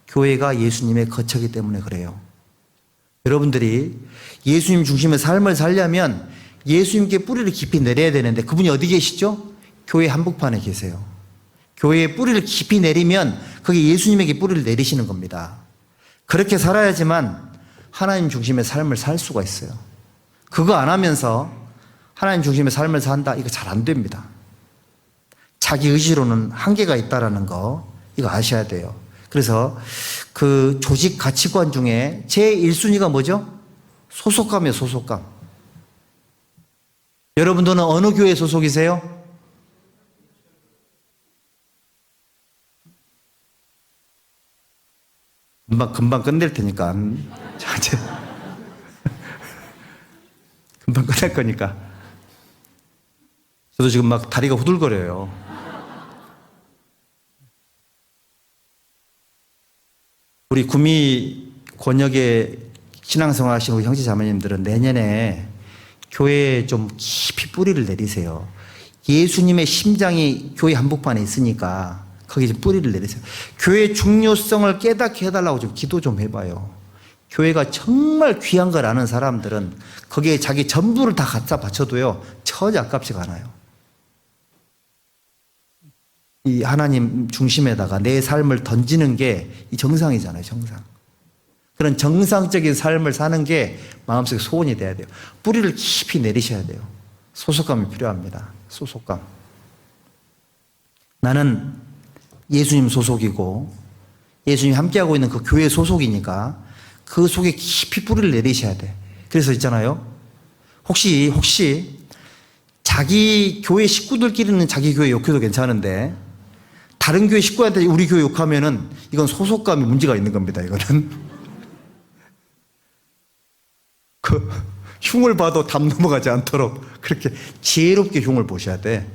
교회가 예수님의 거처이기 때문에 그래요. 여러분들이 예수님 중심의 삶을 살려면 예수님께 뿌리를 깊이 내려야 되는데, 그분이 어디 계시죠? 교회 한복판에 계세요. 교회에 뿌리를 깊이 내리면 거기 예수님에게 뿌리를 내리시는 겁니다. 그렇게 살아야지만 하나님 중심의 삶을 살 수가 있어요. 그거 안 하면서 하나님 중심의 삶을 산다, 이거 잘 안 됩니다. 자기 의지로는 한계가 있다라는 거, 이거 아셔야 돼요. 그래서 그 조직 가치관 중에 제 1순위가 뭐죠? 소속감이에요, 소속감. 여러분들은 어느 교회 소속이세요? 금방 끝낼 테니까. 금방 끝낼 거니까. 저도 지금 막 다리가 후들거려요. 우리 구미 권역에 신앙생활 하시는 우리 형제 자매님들은 내년에 교회에 좀 깊이 뿌리를 내리세요. 예수님의 심장이 교회 한복판에 있으니까 거기에 좀 뿌리를 내리세요. 교회의 중요성을 깨닫게 해달라고 좀 기도 좀 해봐요. 교회가 정말 귀한 걸 아는 사람들은 거기에 자기 전부를 다 갖다 바쳐도요, 처지 아깝지가 않아요. 이 하나님 중심에다가 내 삶을 던지는 게 이 정상이잖아요, 정상. 그런 정상적인 삶을 사는 게 마음속에 소원이 돼야 돼요. 뿌리를 깊이 내리셔야 돼요. 소속감이 필요합니다. 소속감. 나는 예수님 소속이고 예수님 함께하고 있는 그 교회 소속이니까 그 속에 깊이 뿌리를 내리셔야 돼. 그래서 있잖아요, 혹시 자기 교회 식구들끼리는 자기 교회 욕해도 괜찮은데 다른 교회 식구한테 우리 교회 욕하면은 이건 소속감이 문제가 있는 겁니다. 이거는 그 흉을 봐도 담 넘어가지 않도록 그렇게 지혜롭게 흉을 보셔야 돼.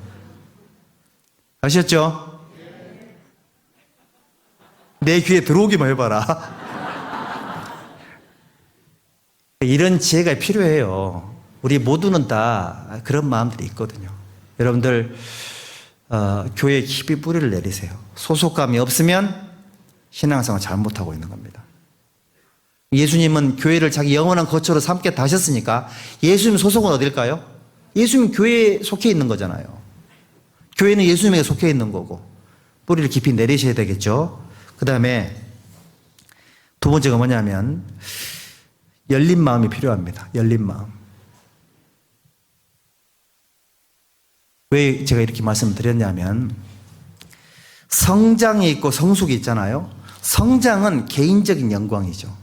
아셨죠? 내 귀에 들어오기만 해봐라. 이런 지혜가 필요해요. 우리 모두는 다 그런 마음들이 있거든요. 여러분들 교회에 깊이 뿌리를 내리세요. 소속감이 없으면 신앙생활 잘못하고 있는 겁니다. 예수님은 교회를 자기 영원한 거처로 삼게 하셨으니까 예수님 소속은 어딜까요? 예수님 교회에 속해 있는 거잖아요. 교회는 예수님에게 속해 있는 거고 뿌리를 깊이 내리셔야 되겠죠. 그 다음에 두 번째가 뭐냐면 열린 마음이 필요합니다. 열린 마음. 왜 제가 이렇게 말씀을 드렸냐면 성장이 있고 성숙이 있잖아요. 성장은 개인적인 영광이죠.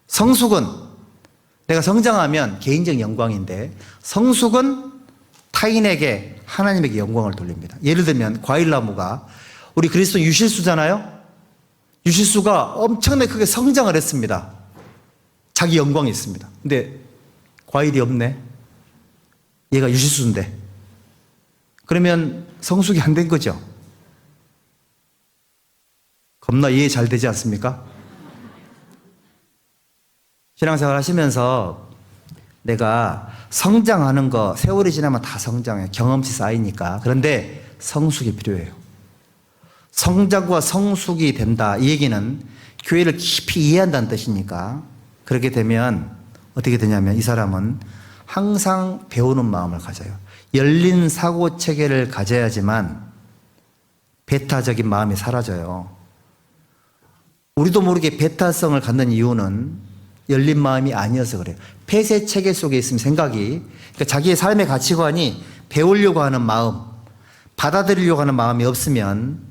성숙은 내가 성장하면 개인적 영광인데 성숙은 타인에게 하나님에게 영광을 돌립니다. 예를 들면 과일나무가 우리 그리스도 유실수잖아요. 유실수가 엄청나게 크게 성장을 했습니다. 자기 영광이 있습니다. 근데 과일이 없네. 얘가 유실수인데. 그러면 성숙이 안 된 거죠. 겁나 이해 잘 되지 않습니까? 신앙생활 하시면서 내가 성장하는 거 세월이 지나면 다 성장해요. 경험치 쌓이니까. 그런데 성숙이 필요해요. 성장과 성숙이 된다. 이 얘기는 교회를 깊이 이해한다는 뜻이니까 그렇게 되면 어떻게 되냐면 이 사람은 항상 배우는 마음을 가져요. 열린 사고 체계를 가져야지만 배타적인 마음이 사라져요. 우리도 모르게 배타성을 갖는 이유는 열린 마음이 아니어서 그래요. 폐쇄 체계 속에 있으면 생각이, 그러니까 자기의 삶의 가치관이 배우려고 하는 마음, 받아들이려고 하는 마음이 없으면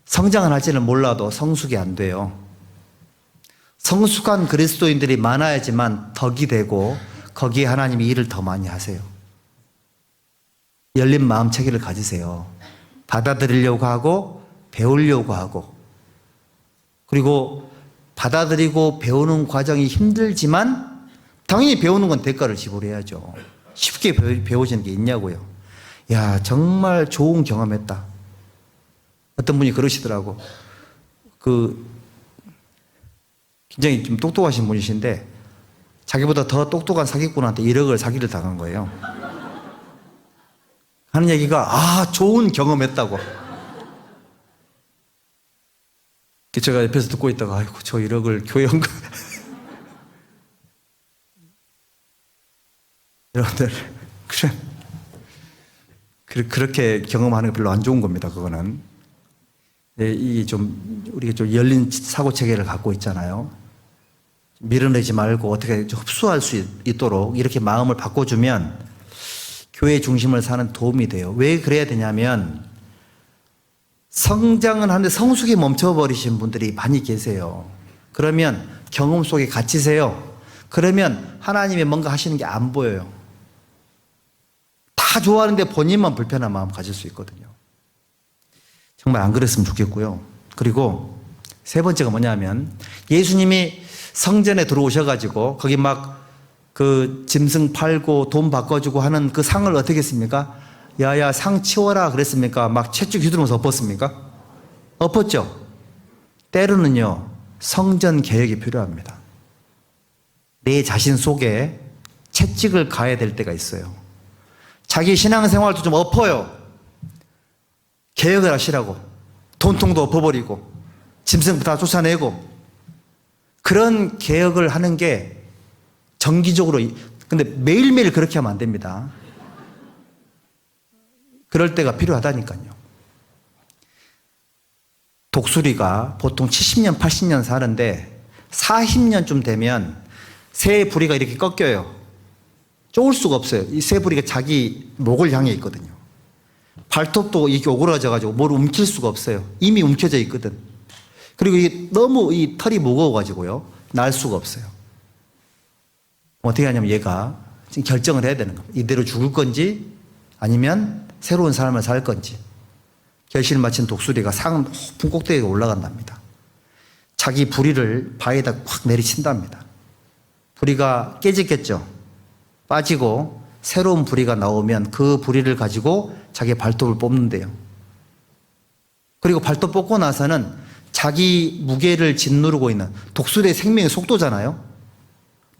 성장은 할지는 몰라도 성숙이 안 돼요. 성숙한 그리스도인들이 많아야지만 덕이 되고 거기에 하나님이 일을 더 많이 하세요. 열린 마음 체계를 가지세요. 받아들이려고 하고 배우려고 하고, 그리고 받아들이고 배우는 과정이 힘들지만 당연히 배우는 건 대가를 지불해야죠. 쉽게 배워지는 게 있냐고요. 야, 정말 좋은 경험했다. 어떤 분이 그러시더라고. 굉장히 좀 똑똑하신 분이신데 자기보다 더 똑똑한 사기꾼한테 1억을 사기를 당한 거예요. 하는 얘기가 좋은 경험했다고. 제가 옆에서 듣고 있다가 아이고 저 1억을 교회 헌금 여러분들 그렇게 경험하는 게 별로 안 좋은 겁니다. 그거는 이게 좀 우리가 좀 열린 사고 체계를 갖고 있잖아요. 밀어내지 말고 어떻게 흡수할 수 있도록 이렇게 마음을 바꿔주면 교회 중심을 사는 도움이 돼요. 왜 그래야 되냐면 성장은 하는데 성숙이 멈춰버리신 분들이 많이 계세요. 그러면 경험 속에 갇히세요. 그러면 하나님이 뭔가 하시는 게 안 보여요. 다 좋아하는데 본인만 불편한 마음 가질 수 있거든요. 정말 안 그랬으면 좋겠고요. 그리고 세 번째가 뭐냐면 예수님이 성전에 들어오셔가지고 거기 막 그 짐승 팔고 돈 바꿔주고 하는 그 상을 어떻게 했습니까? 야야 상 치워라 그랬습니까? 막 채찍 휘두르면서 엎었습니까? 엎었죠. 때로는요 성전 개혁이 필요합니다. 내 자신 속에 채찍을 가야 될 때가 있어요. 자기 신앙생활도 좀 엎어요. 개혁을 하시라고. 돈통도 엎어버리고 짐승 다 쫓아내고 그런 개혁을 하는 게 정기적으로, 근데 매일매일 그렇게 하면 안 됩니다. 그럴 때가 필요하다니까요. 독수리가 보통 70년, 80년 사는데 40년쯤 되면 새 부리가 이렇게 꺾여요. 쪼을 수가 없어요. 이 새 부리가 자기 목을 향해 있거든요. 발톱도 이렇게 오그라져가지고 뭘 움킬 수가 없어요. 이미 움켜져 있거든. 그리고 이게 너무 이 털이 무거워가지고요. 날 수가 없어요. 어떻게 하냐면 얘가 지금 결정을 해야 되는 겁니다. 이대로 죽을 건지 아니면 새로운 삶을 살 건지. 결심을 마친 독수리가 산 높은 꼭대기에 올라간답니다. 자기 부리를 바위에다 확 내리친답니다. 부리가 깨지겠죠. 빠지고 새로운 부리가 나오면 그 부리를 가지고 자기 발톱을 뽑는데요. 그리고 발톱 뽑고 나서는 자기 무게를 짓누르고 있는 독수리의 생명의 속도잖아요.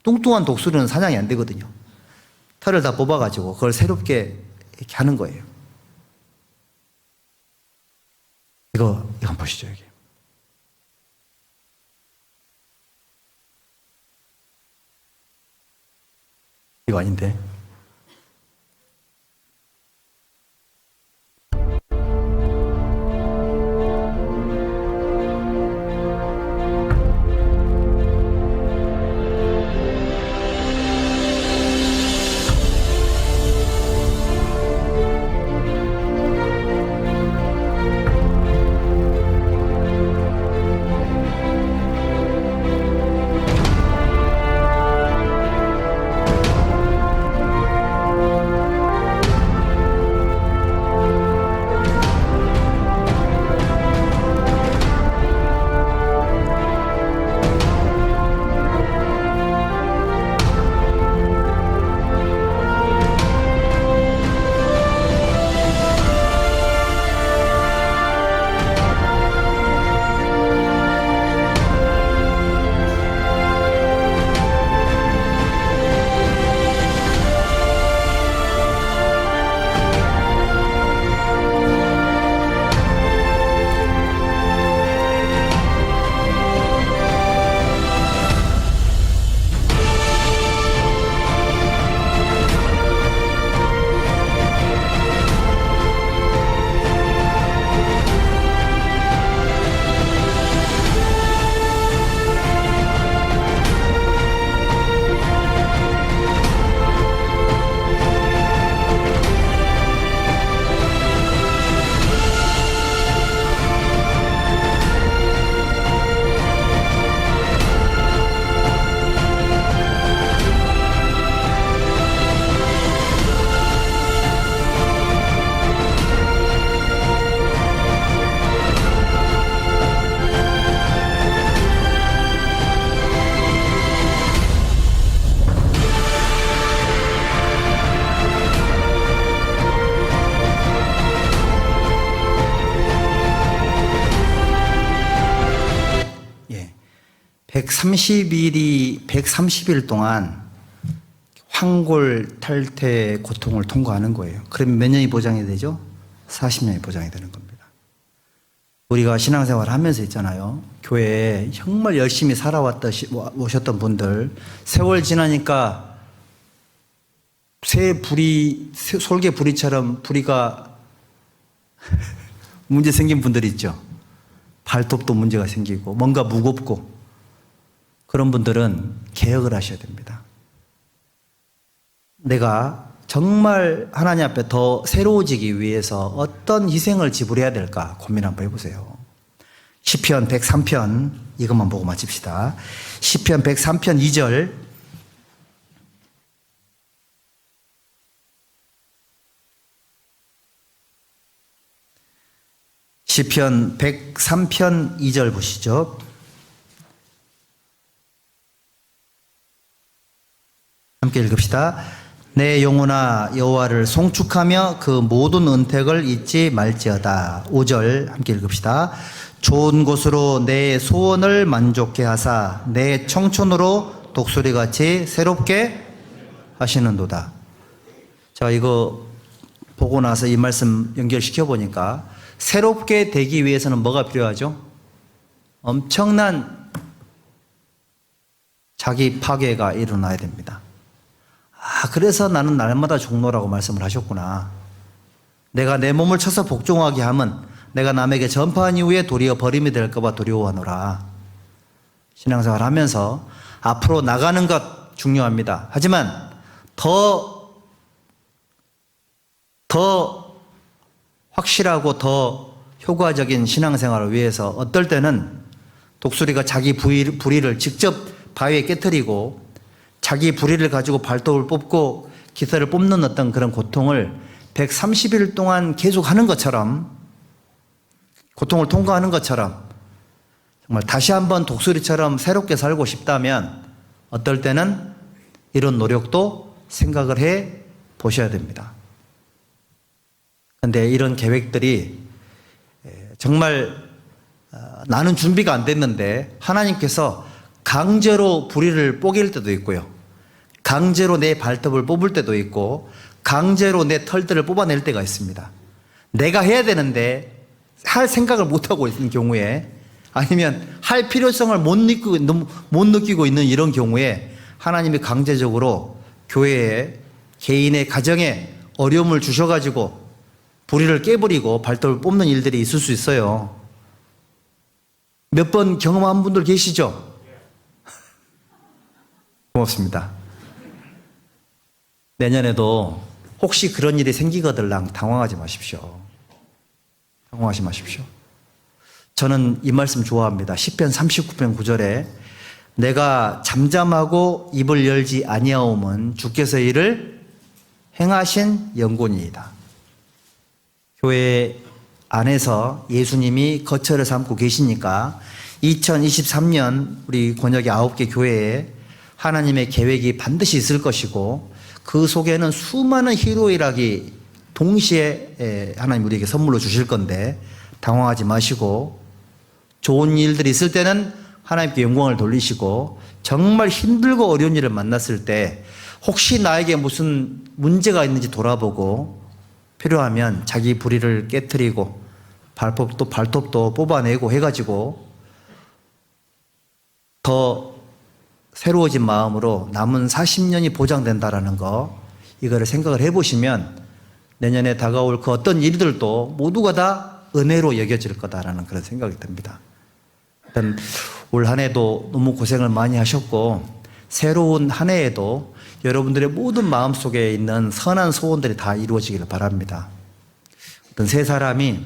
뚱뚱한 독수리는 사냥이 안 되거든요. 털을 다 뽑아가지고 그걸 새롭게 이렇게 하는 거예요. 이거 한번 보시죠, 여기. 이거 아닌데. 130일 동안 황골 탈퇴 고통을 통과하는 거예요. 그러면 몇 년이 보장이 되죠? 40년이 보장이 되는 겁니다. 우리가 신앙생활 하면서 있잖아요. 교회에 정말 열심히 오셨던 분들, 세월 지나니까 솔개 부리처럼 부리가 문제 생긴 분들이 있죠. 발톱도 문제가 생기고 뭔가 무겁고, 그런 분들은 개혁을 하셔야 됩니다. 내가 정말 하나님 앞에 더 새로워지기 위해서 어떤 희생을 지불해야 될까 고민 한번 해보세요. 시편 103편 이것만 보고 마칩시다. 시편 103편 2절. 시편 103편 2절 보시죠. 함께 읽읍시다. 내 영혼아 여호와를 송축하며 그 모든 은택을 잊지 말지어다. 5절 함께 읽읍시다. 좋은 곳으로 내 소원을 만족케 하사 내 청춘으로 독수리같이 새롭게 하시는도다. 자, 이거 보고 나서 이 말씀 연결시켜 보니까 새롭게 되기 위해서는 뭐가 필요하죠? 엄청난 자기 파괴가 일어나야 됩니다. 그래서 나는 날마다 종로라고 말씀을 하셨구나. 내가 내 몸을 쳐서 복종하게 하면 내가 남에게 전파한 이후에 도리어 버림이 될까봐 두려워하노라. 신앙생활 하면서 앞으로 나가는 것 중요합니다. 하지만 더 확실하고 더 효과적인 신앙생활을 위해서 어떨 때는 독수리가 자기 부리를 직접 바위에 깨트리고 자기 부리를 가지고 발톱을 뽑고 기사를 뽑는 어떤 그런 고통을 130일 동안 계속 하는 것처럼, 고통을 통과하는 것처럼 정말 다시 한번 독수리처럼 새롭게 살고 싶다면 어떨 때는 이런 노력도 생각을 해 보셔야 됩니다. 그런데 이런 계획들이 정말 나는 준비가 안 됐는데 하나님께서 강제로 부리를 뽀갤 때도 있고요. 강제로 내 발톱을 뽑을 때도 있고 강제로 내 털들을 뽑아낼 때가 있습니다. 내가 해야 되는데 할 생각을 못하고 있는 경우에, 아니면 할 필요성을 못 느끼고 있는 이런 경우에 하나님이 강제적으로 교회에, 개인의 가정에 어려움을 주셔가지고 부리를 깨버리고 발톱을 뽑는 일들이 있을 수 있어요. 몇 번 경험한 분들 계시죠? 고맙습니다. 내년에도 혹시 그런 일이 생기거들랑 당황하지 마십시오. 당황하지 마십시오. 저는 이 말씀 좋아합니다. 시편 39편 9절에 내가 잠잠하고 입을 열지 아니하오면 주께서 이를 행하신 영혼이이다. 교회 안에서 예수님이 거처를 삼고 계시니까 2023년 우리 권역의 9개 교회에 하나님의 계획이 반드시 있을 것이고, 그 속에는 수많은 희로애락이 동시에 하나님 우리에게 선물로 주실 건데 당황하지 마시고, 좋은 일들이 있을 때는 하나님께 영광을 돌리시고, 정말 힘들고 어려운 일을 만났을 때 혹시 나에게 무슨 문제가 있는지 돌아보고 필요하면 자기 부리를 깨트리고 발톱도 뽑아내고 해가지고 더 새로워진 마음으로 남은 40년이 보장된다라는 거, 이거를 생각을 해보시면 내년에 다가올 그 어떤 일들도 모두가 다 은혜로 여겨질 거다라는 그런 생각이 듭니다. 일단 올 한 해도 너무 고생을 많이 하셨고, 새로운 한 해에도 여러분들의 모든 마음속에 있는 선한 소원들이 다 이루어지기를 바랍니다. 어떤 세 사람이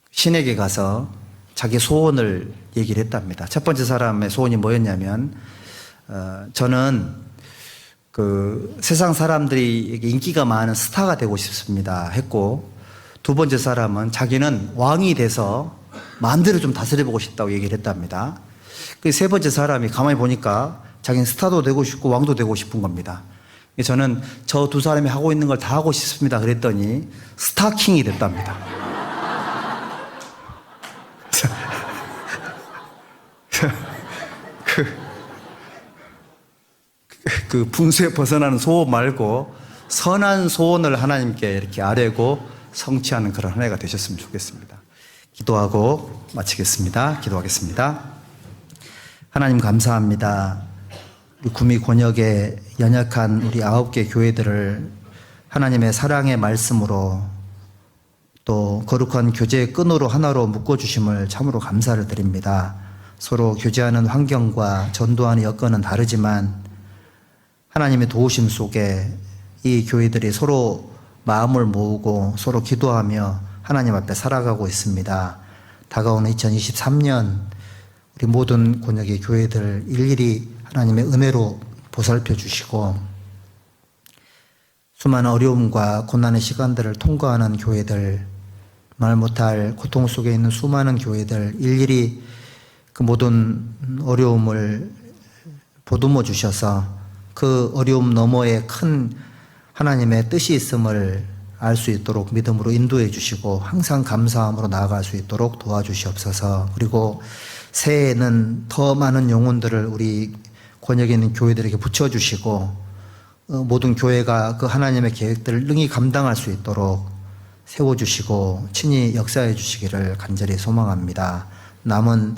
신에게 가서 자기 소원을 얘기를 했답니다. 첫 번째 사람의 소원이 뭐였냐면, 저는 그 세상 사람들이 인기가 많은 스타가 되고 싶습니다 했고, 두 번째 사람은 자기는 왕이 돼서 마음대로 좀 다스려보고 싶다고 얘기를 했답니다. 그 세 번째 사람이 가만히 보니까 자기는 스타도 되고 싶고 왕도 되고 싶은 겁니다. 저는 저 두 사람이 하고 있는 걸 다 하고 싶습니다 그랬더니 스타킹이 됐답니다. 그 분수에 벗어나는 소원 말고 선한 소원을 하나님께 이렇게 아뢰고 성취하는 그런 한 해가 되셨으면 좋겠습니다. 기도하고 마치겠습니다. 기도하겠습니다. 하나님 감사합니다. 우리 구미 권역의 연약한 우리 9개 교회들을 하나님의 사랑의 말씀으로 또 거룩한 교제의 끈으로 하나로 묶어주심을 참으로 감사를 드립니다. 서로 교제하는 환경과 전도하는 여건은 다르지만 하나님의 도우심 속에 이 교회들이 서로 마음을 모으고 서로 기도하며 하나님 앞에 살아가고 있습니다. 다가오는 2023년 우리 모든 권역의 교회들 일일이 하나님의 은혜로 보살펴 주시고 수많은 어려움과 고난의 시간들을 통과하는 교회들, 말 못할 고통 속에 있는 수많은 교회들 일일이 그 모든 어려움을 보듬어 주셔서 그 어려움 너머에 큰 하나님의 뜻이 있음을 알 수 있도록 믿음으로 인도해 주시고 항상 감사함으로 나아갈 수 있도록 도와주시옵소서. 그리고 새해에는 더 많은 영혼들을 우리 권역에 있는 교회들에게 붙여주시고 모든 교회가 그 하나님의 계획들을 능히 감당할 수 있도록 세워주시고 친히 역사해 주시기를 간절히 소망합니다. 남은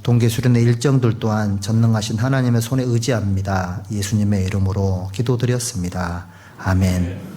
동계 수련회 일정들 또한 전능하신 하나님의 손에 의지합니다. 예수님의 이름으로 기도드렸습니다. 아멘.